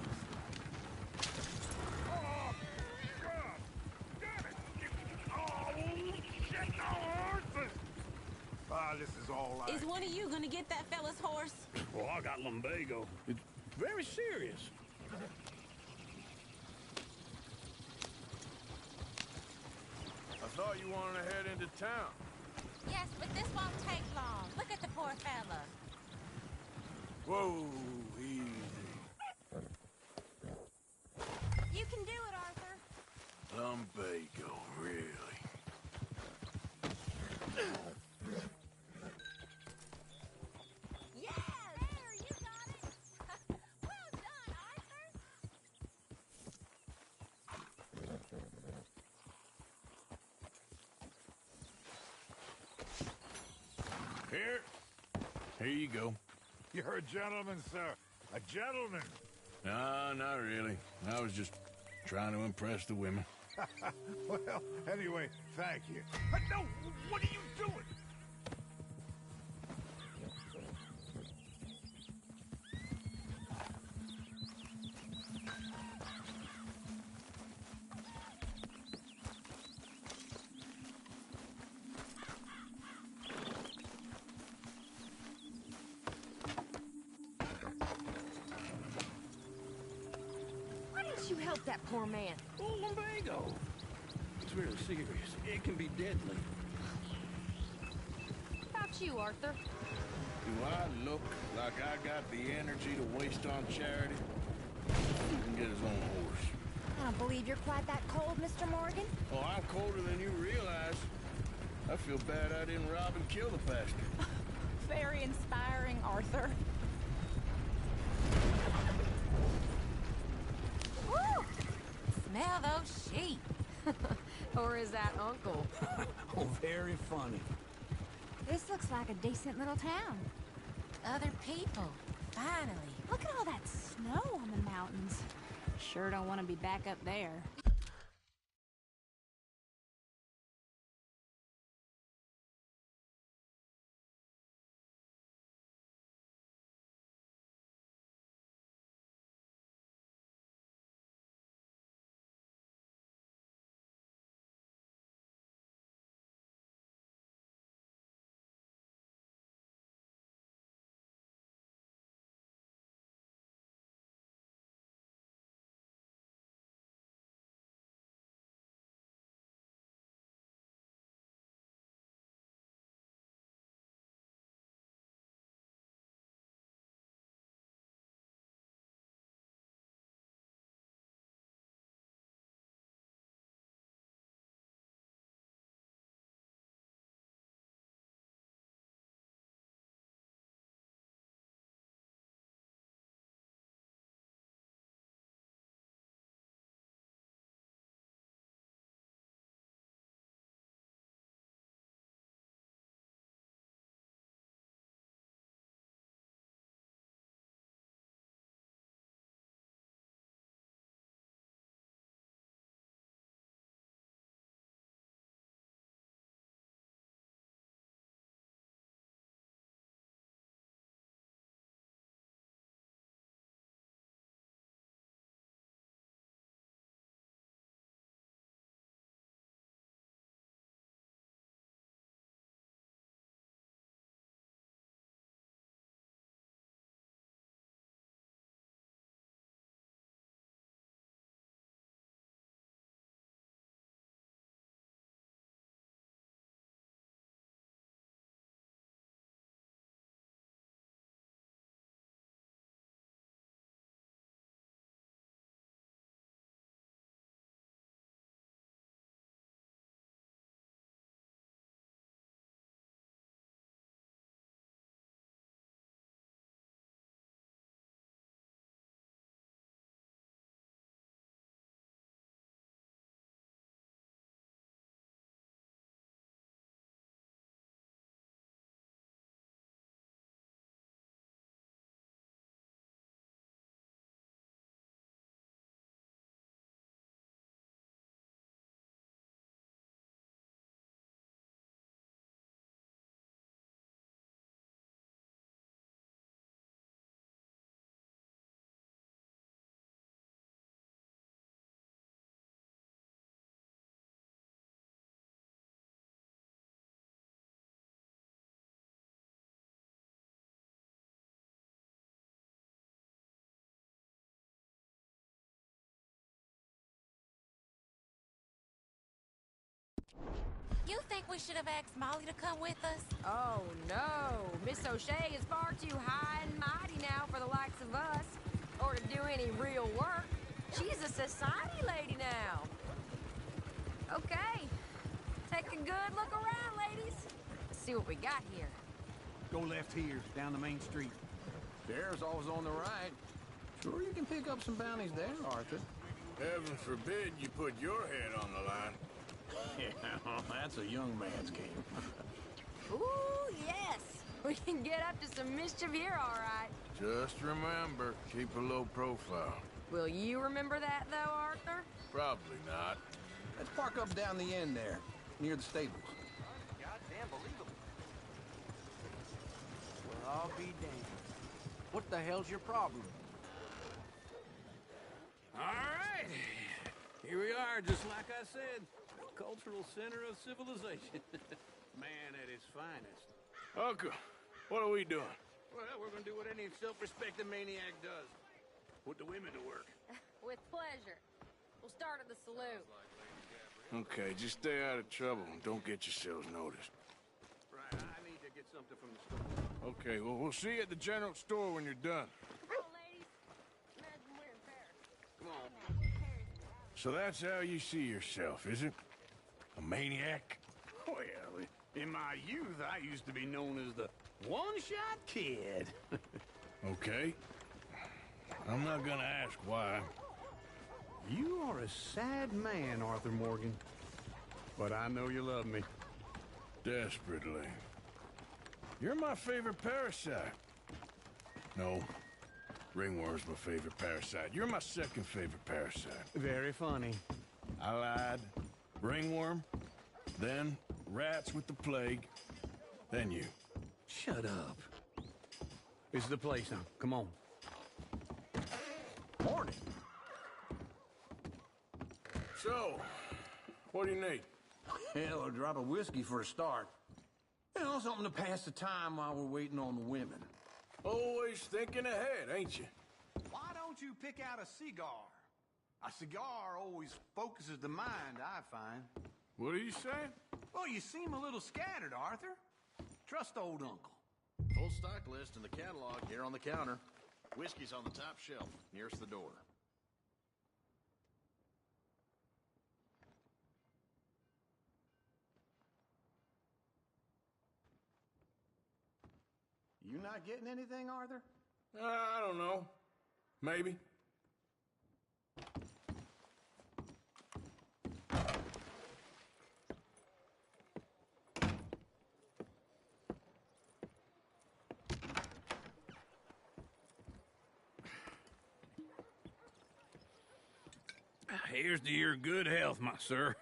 Oh, God! Damn it! Oh, shit, no horses! Ah, this is all right. Is one of you gonna get that fella's horse? Well, I got lumbago. It's very serious. I thought you wanted to head into town. Yes, but this won't take long. Look at the poor fella. Whoa, easy. You can do it, Arthur. Lumbago, really? Yeah, there, you got it. Well done, Arthur. Here you go. You're a gentleman, sir. A gentleman. No, not really. I was just trying to impress the women. Well, anyway, thank you. No, what are you doing? Why didn't you help that poor man? Oh, lumbago. It's really serious. It can be deadly. How about you, Arthur? Do I look like I got the energy to waste on charity? He can get his own horse. I don't believe you're quite that cold, Mr. Morgan. Oh, I'm colder than you realize. I feel bad I didn't rob and kill the bastard. Very inspiring, Arthur. Woo! Smell those sheep. Or is that Uncle? Oh, very funny. This looks like a decent little town. Other people. Finally. Look at all that snow on the mountains. Sure don't want to be back up there. You think we should have asked Molly to come with us? Oh, no. Miss O'Shea is far too high and mighty now for the likes of us, or to do any real work. She's a society lady now. Okay. Take a good look around, ladies. See what we got here. Go left here, down the main street. There's always on the right. Sure you can pick up some bounties there, Arthur. Heaven forbid you put your head on the line. Yeah, that's a young man's game. Ooh, yes. We can get up to some mischief here, all right. Just remember, keep a low profile. Will you remember that, though, Arthur? Probably not. Let's park up down the end there, near the stables. Goddamn believable. Well, I'll be damned. What the hell's your problem? All right. Here we are, just like I said. Cultural center of civilization. Man at his finest. Uncle, what are we doing? Well, we're gonna do what any self-respecting maniac does. Put the women to work. With pleasure. We'll start at the saloon. Okay, just stay out of trouble and don't get yourselves noticed. Right, I need to get something from the store. Okay, well, we'll see you at the general store when you're done. Come on. So that's how you see yourself, is it? A maniac? Well, in my youth, I used to be known as the one-shot kid. Okay. I'm not gonna ask why. You are a sad man, Arthur Morgan. But I know you love me. Desperately. You're my favorite parasite. No. Ringworm's my favorite parasite. You're my second favorite parasite. Very funny. I lied. Ringworm, then rats with the plague, then you. Shut up. This is the place now. Come on. Morning. So, what do you need? Hell, a drop of whiskey for a start. You know, something to pass the time while we're waiting on the women. Always thinking ahead, ain't you? Why don't you pick out a cigar? A cigar always focuses the mind, I find. What are you saying? Well, you seem a little scattered, Arthur. Trust old uncle. Full stock list in the catalog here on the counter. Whiskey's on the top shelf, nearest the door. You not getting anything, Arthur? I don't know. Maybe. Here's to your good health, my sir.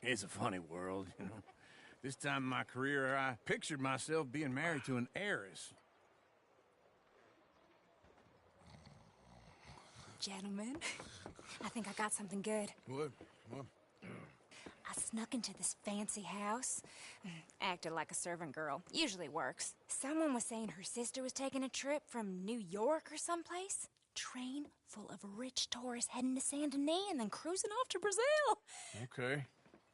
It's a funny world, you know. This time in my career, I pictured myself being married to an heiress. Gentlemen, I think I got something good. What? I snuck into this fancy house. Acted like a servant girl. Usually works. Someone was saying her sister was taking a trip from New York or someplace. Train full of rich tourists heading to Saint Denis and then cruising off to Brazil. Okay.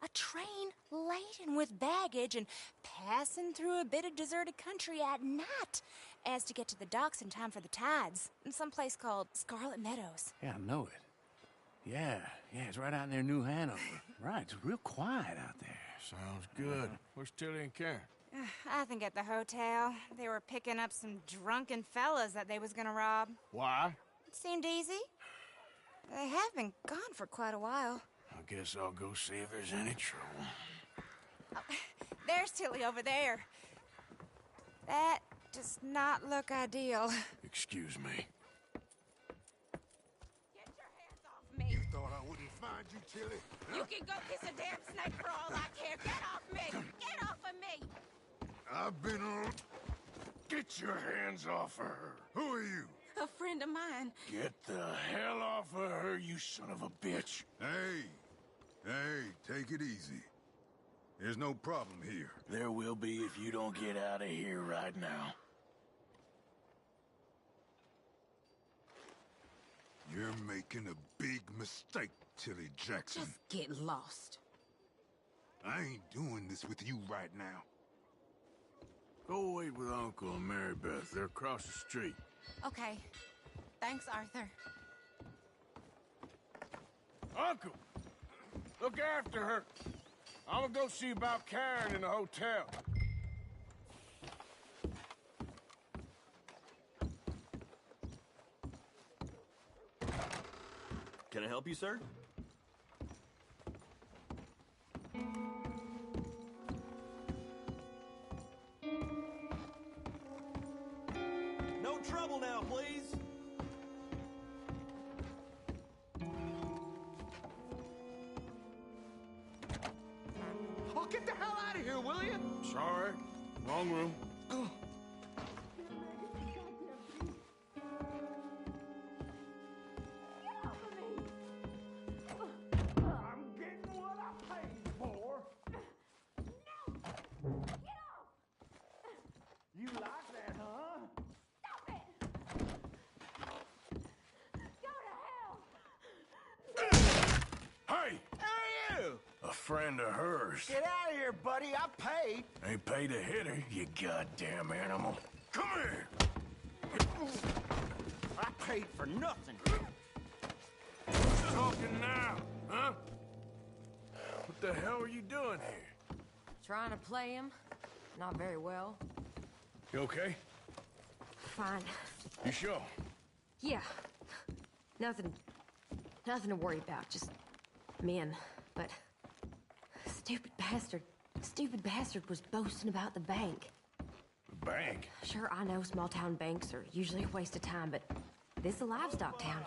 A train laden with baggage and passing through a bit of deserted country at night as to get to the docks in time for the tides in some place called Scarlet Meadows. Yeah, I know it. Yeah, it's right out near New Hanover. Right, it's real quiet out there. Sounds good. Where's Tilly and Karen? I think at the hotel. They were picking up some drunken fellas that they was gonna rob. Why? It seemed easy. They have been gone for quite a while. I guess I'll go see if there's any trouble. Oh, there's Tilly over there. That does not look ideal. Excuse me. Get your hands off me. You thought I wouldn't find you, Tilly? You can go kiss a damn snake for all I care. Get off me! Get off of me! I've been on... Get your hands off of her. Who are you? A friend of mine. Get the hell off of her, you son of a bitch. Hey, take it easy. There's no problem here. There will be if you don't get out of here right now. You're making a big mistake, Tilly Jackson. Just get lost. I ain't doing this with you right now. Go wait with Uncle and Mary Beth. They're across the street. Okay. Thanks, Arthur. Uncle! Look after her. I'm gonna go see about Karen in the hotel. Can I help you, sir? No trouble now, please. Oh, get the hell out of here, will you? Sorry. Wrong room. I'm getting what I paid for. You like that, huh? Hey! Who are you? A friend of hers. Get out of here, buddy. I paid. Ain't paid to hit her, you goddamn animal. Come here! I paid for nothing. Talking now, huh? What the hell are you doing here? Trying to play him. Not very well. You okay? Fine. You sure? Yeah. Nothing to worry about. Just men. But stupid bastard was boasting about the bank. The bank? Sure, I know small town banks are usually a waste of time, but this is a livestock town.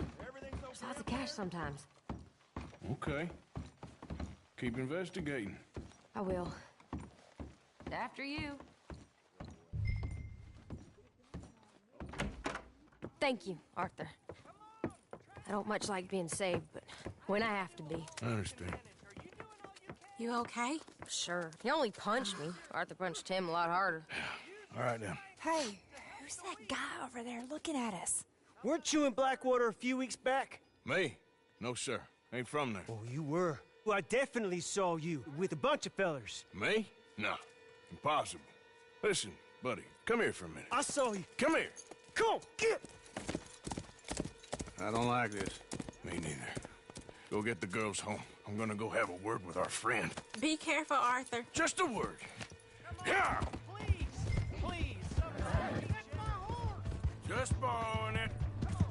There's lots of cash sometimes. Okay. Keep investigating. I will. After you. Thank you, Arthur. I don't much like being saved, but when I have to be. I understand. You okay? Sure. He only punched me. Arthur punched him a lot harder. All right, then. Hey, who's that guy over there looking at us? Weren't you in Blackwater a few weeks back? Me? No, sir. Ain't from there. Oh, you were. Well, I definitely saw you with a bunch of fellers. Me? No. Impossible. Listen, buddy, come here for a minute. I saw you. Come here. Come on, get! I don't like this. Me neither. Go get the girls home. I'm gonna go have a word with our friend. Be careful, Arthur. Just a word. Yeah! Please! Just borrowing it.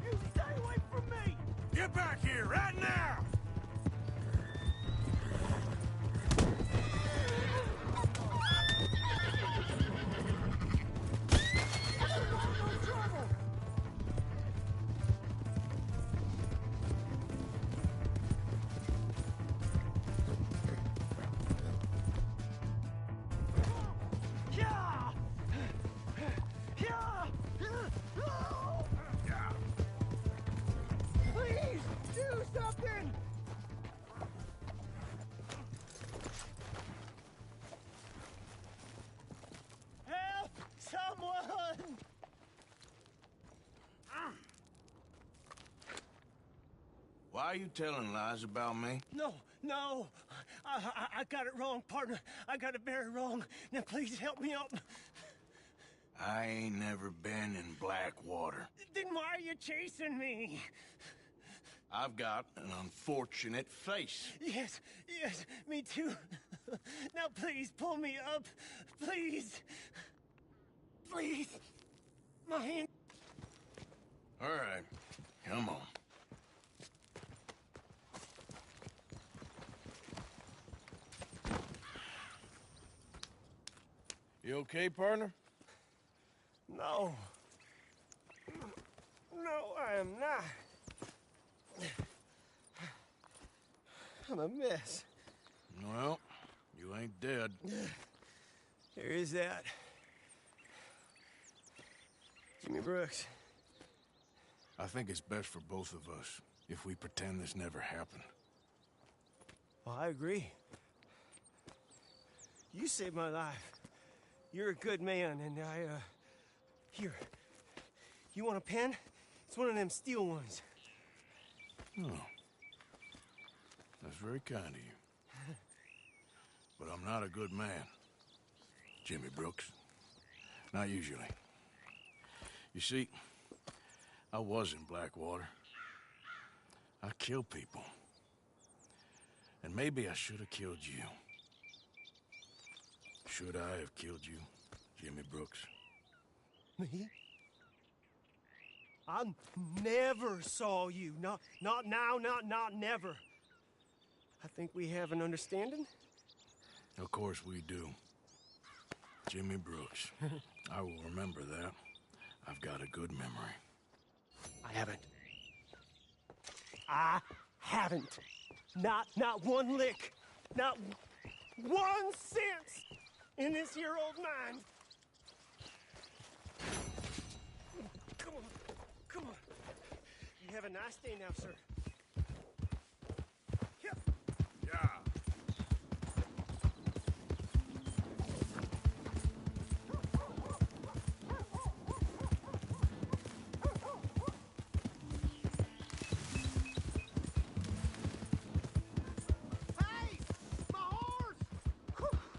You stay away from me! Get back here right now! Please, do something! Help! Someone! Why are you telling lies about me? No. I got it wrong, partner. I got it very wrong. Now, please help me up. I ain't never been in Blackwater. Then why are you chasing me? I've got an unfortunate face. Yes, me too. Now, please, pull me up. Please. My hand. All right, come on. You okay, partner? No. No, I am not. I'm a mess. Well, you ain't dead. There is that. Jimmy Brooks. I think it's best for both of us if we pretend this never happened. Well, I agree. You saved my life. You're a good man, and here. You want a pen? It's one of them steel ones. Oh. That's very kind of you. But I'm not a good man, Jimmy Brooks. Not usually. You see, I was in Blackwater. I killed people. And maybe I should have killed you. Should I have killed you, Jimmy Brooks? Me? I never saw you. Not now, not never. I think we have an understanding. Of course we do. Jimmy Brooks. I will remember that. I've got a good memory. I haven't. Not one lick. Not 1 cent in this year old mind. Come on. You have a nice day now, sir. Yep. Yeah. Hey! My horse!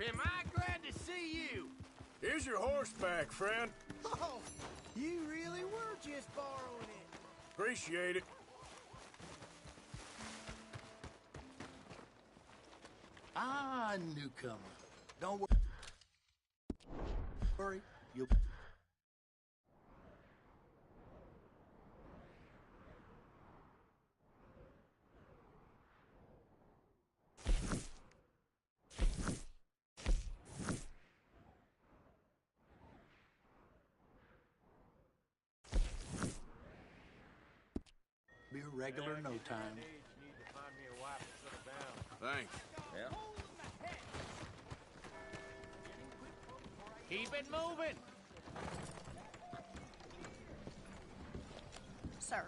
Am I glad to see you? Here's your horse back, friend. Oh, you really were just borrowing it. Appreciate it. Ah, newcomer. Don't worry. You'll... Be a regular no time. Thanks. Yeah. Keep it moving. Sir.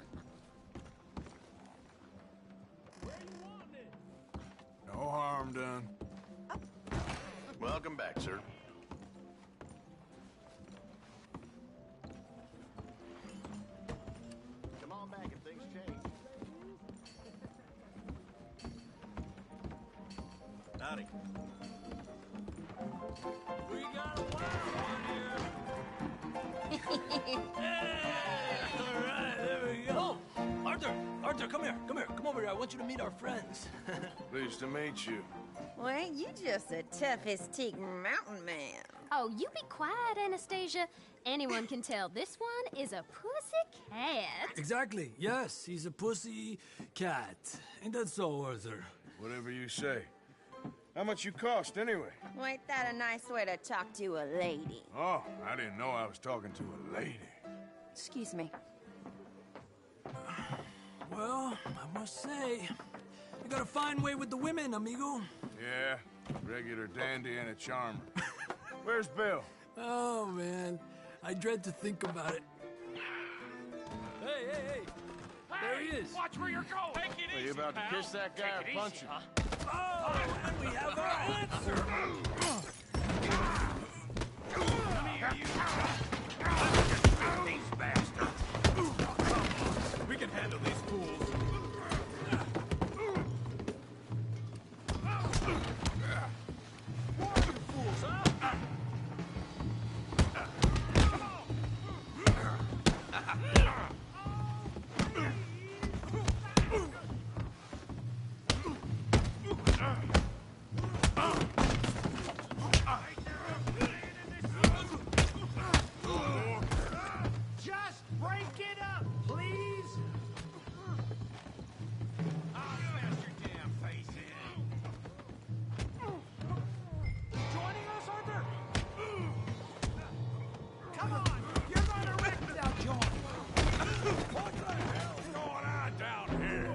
No harm done. Welcome back, sir. Come on back if things change. Howdy. We got a wild one here. All right, there we go. Arthur, come here. Come over here. I want you to meet our friends. Pleased to meet you. Well, ain't you just the toughest teak mountain man? Oh, you be quiet, Anastasia. Anyone can tell this one is a pussy cat. Exactly. Yes, he's a pussy cat. Ain't that so, Arthur? Whatever you say. How much you cost, anyway? Well, ain't that a nice way to talk to a lady? Oh, I didn't know I was talking to a lady. Excuse me. Well, I must say, you got a fine way with the women, amigo. Yeah, regular dandy and a charmer. Where's Bill? Oh, man. I dread to think about it. Hey! There he is. Watch where you're going. Take it Are you about to kiss that guy or punch him? Oh, and we have our answer. Come here, you. These bastards. We can handle these fools. What are you fools, huh? Just break it up, please. I'll smash your damn face in. Joining us, Arthur? Come on, you're gonna wreck without John. What the hell's going on down here?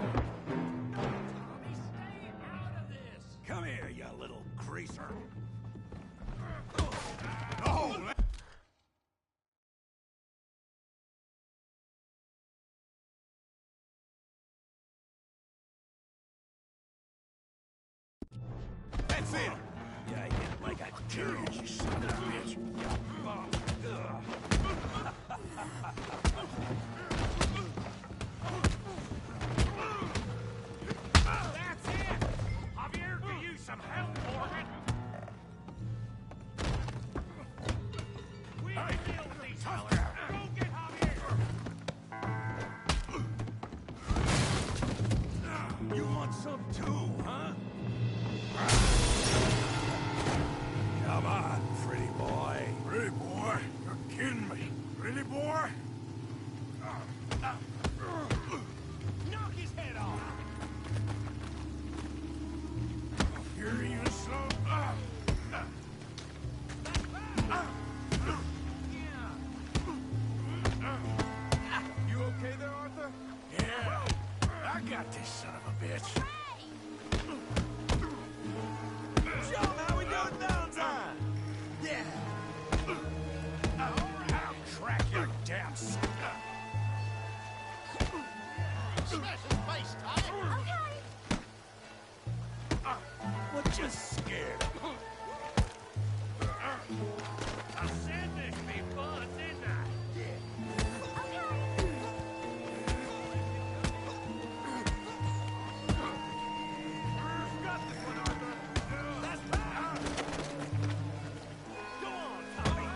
Tommy, stay out of this. Come here, you little greaser. Oh, That's it. Yeah, like I kill you, son of a bitch. Come on, pretty boy. Pretty boy? You're kidding me. Pretty boy? Knock his head off! Here you son. You okay there, Arthur? Yeah. I got this son of a bitch. Show 'em how we do it Valentine! Yeah. I'll crack your damn skull. Smash his face, Tommy! What you scared of? I said this would be fun, didn't I? Got this one, Arthur! That's time! Go on, Tommy!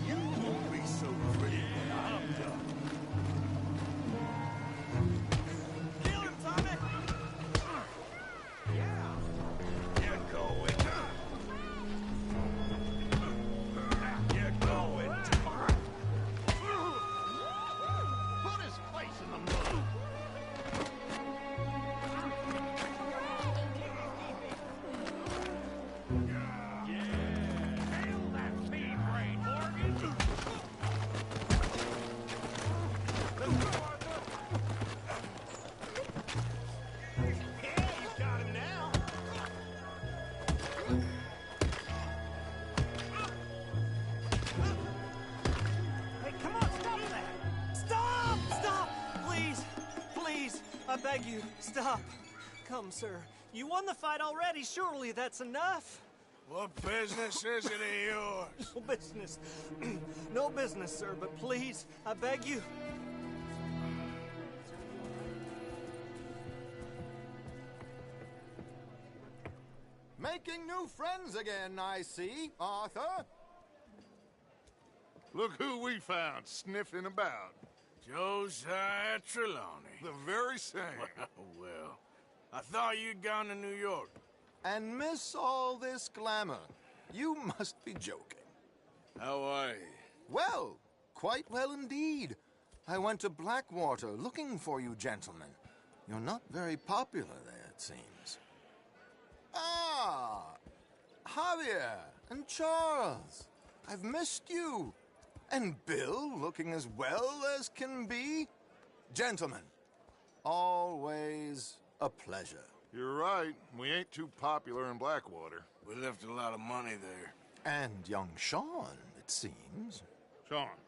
You won't be so pretty when I'm done. Kill him, Tommy! You're going. You're going. Put his face in the mud! Nail that feed brain, Morgan! Yeah, you got him now! Hey, come on, stop that! Stop! Stop! Please! Please! I beg you, stop. Come, sir. You won the fight already. Surely that's enough. What business is it of yours? No business. No business, sir, but please, I beg you. Making new friends again, I see, Arthur. Look who we found sniffing about. Josiah Trelawney. The very same. Well, I thought you'd gone to New York. And miss all this glamour. You must be joking. How are you? Well, quite well indeed. I went to Blackwater looking for you gentlemen. You're not very popular there, it seems. Ah, Javier and Charles. I've missed you. And Bill looking as well as can be. Gentlemen, always a pleasure. You're right. We ain't too popular in Blackwater. We left a lot of money there. And young Sean, it seems. Sean,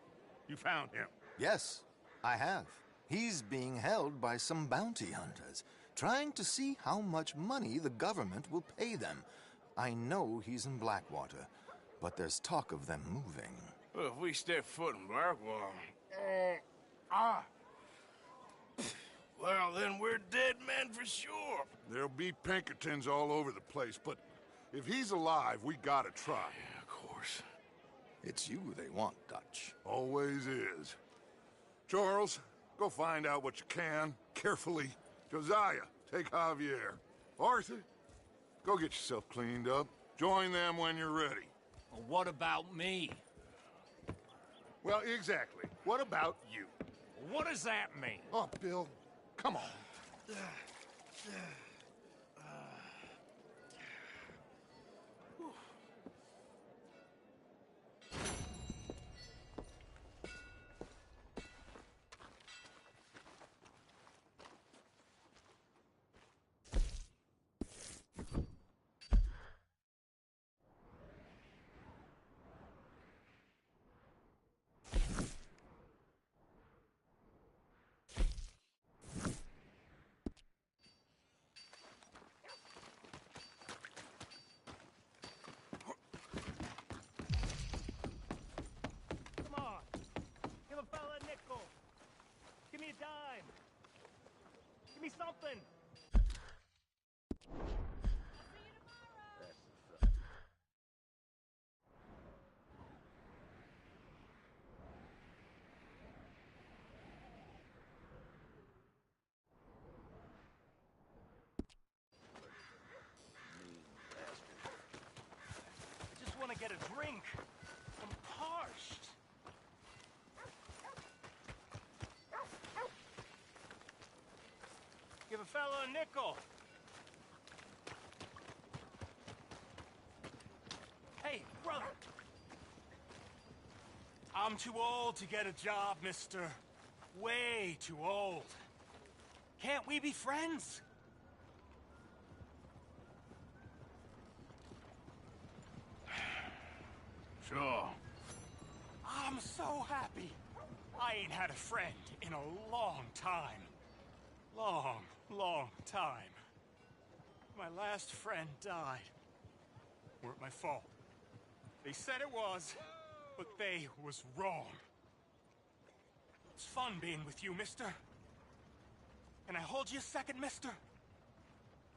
you found him. Yes, I have. He's being held by some bounty hunters, trying to see how much money the government will pay them. I know he's in Blackwater, but there's talk of them moving. Well, if we step foot in Blackwater... Well, then we're dead men for sure. There'll be Pinkertons all over the place, but if he's alive, we gotta try. Yeah, of course. It's you they want, Dutch. Always is. Charles, go find out what you can, carefully. Josiah, take Javier. Arthur, go get yourself cleaned up. Join them when you're ready. Well, what about me? Well, exactly. What about you? What does that mean? Oh, Bill, come on. Something. fella a nickel. Hey, brother. I'm too old to get a job, mister. Way too old. Can't we be friends? Sure. I'm so happy. I ain't had a friend in a long time. Long time. My last friend died. Weren't my fault. They said it was, but they was wrong. It's fun being with you, mister. Can I hold you a second, mister?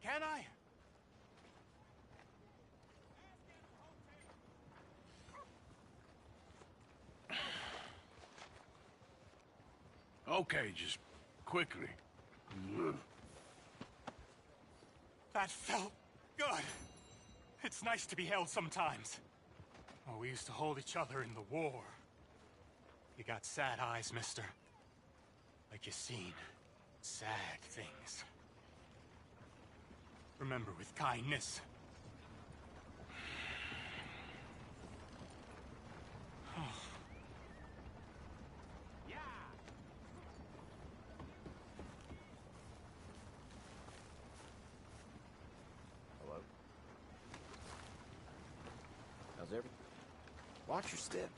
Can I? Okay, just quickly. That felt good. It's nice to be held sometimes. Oh, we used to hold each other in the war. You got sad eyes, mister. Like you seen sad things. Remember with kindness. Hello? How's everything? Watch your step.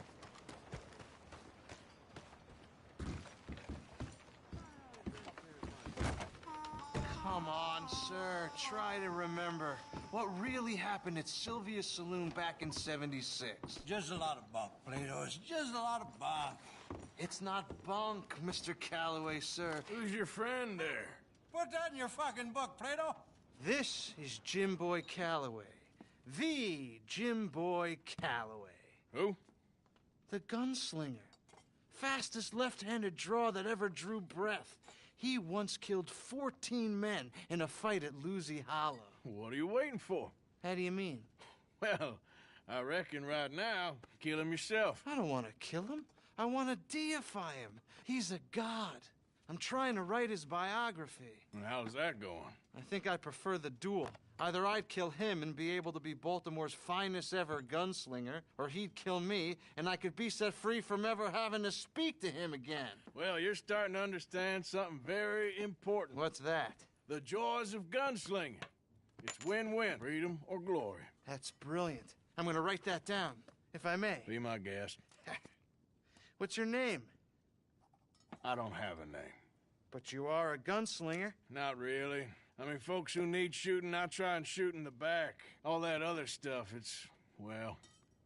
Come on, sir. Try to remember. What really happened at Sylvia's Saloon back in '76? Just a lot of bunk, Plato. It's just a lot of bunk. It's not bunk, Mr. Calloway, sir. Who's your friend there? Put that in your fucking book, Plato. This is Jim Boy Calloway. The Jim Boy Calloway. Who? The gunslinger. Fastest left-handed draw that ever drew breath. He once killed 14 men in a fight at Lucy Hollow. What are you waiting for? How do you mean? Well, I reckon right now, kill him yourself. I don't want to kill him. I want to deify him. He's a god. I'm trying to write his biography. And how's that going? I think I prefer the duel. Either I'd kill him and be able to be Baltimore's finest ever gunslinger, or he'd kill me, and I could be set free from ever having to speak to him again. Well, you're starting to understand something very important. What's that? The joys of gunslinging. It's win-win, freedom or glory. That's brilliant. I'm going to write that down, if I may. Be my guest. What's your name? I don't have a name. But you are a gunslinger. Not really. I mean, folks who need shooting, I try and shoot in the back. All that other stuff, it's, well,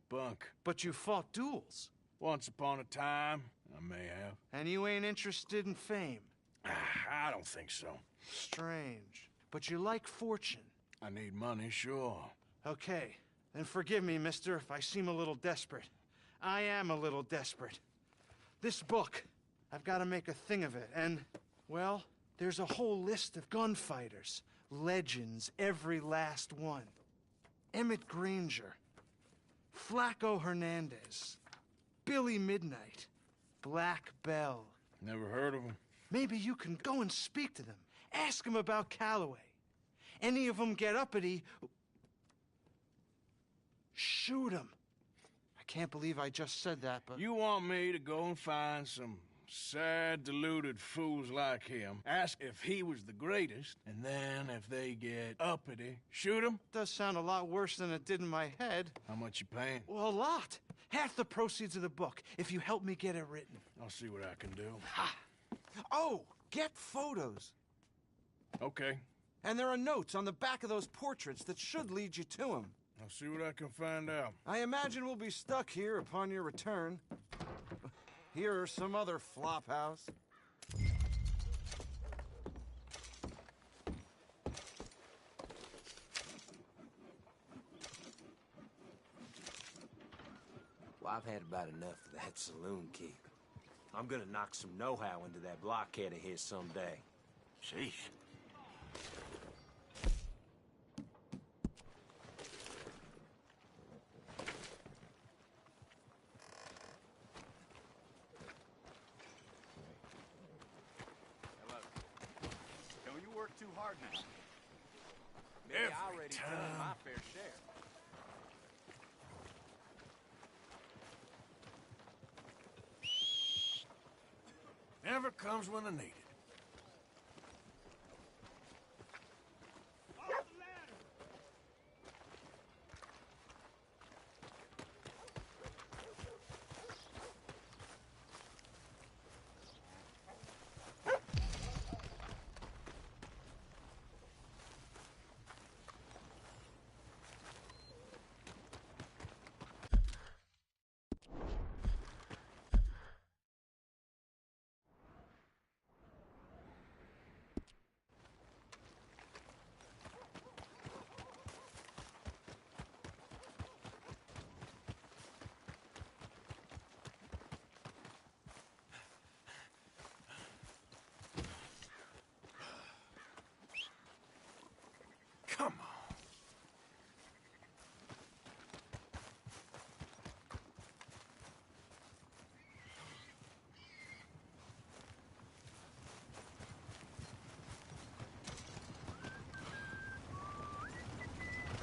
bunk. But you fought duels. Once upon a time, I may have. And you ain't interested in fame? I don't think so. Strange. But you like fortune. I need money, sure. Okay. Then forgive me, mister, if I seem a little desperate. I am a little desperate. This book, I've got to make a thing of it, and, well, there's a whole list of gunfighters. Legends, every last one. Emmett Granger. Flaco Hernandez. Billy Midnight. Black Bell. Never heard of them. Maybe you can go and speak to them. Ask them about Calloway. Any of them get uppity, shoot them. I can't believe I just said that, but... You want me to go and find some sad, deluded fools like him, ask if he was the greatest, and then if they get uppity, shoot him? Does sound a lot worse than it did in my head. How much you paying? Well, a lot. Half the proceeds of the book, if you help me get it written. I'll see what I can do. Ha! Oh, get photos. Okay. And there are notes on the back of those portraits that should lead you to him. I'll see what I can find out. I imagine we'll be stuck here upon your return. Here or some other flop house. Well, I've had about enough of that saloon keep. I'm gonna knock some know-how into that blockhead of his someday. Sheesh. Don't you work too hard partners. Maybe I Every already time. done my fair share. Never comes when I need it. Come on.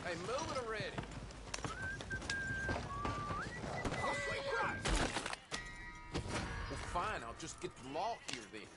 Hey, move it already. Oh, sweet Christ! Well, fine. I'll just get the law here then.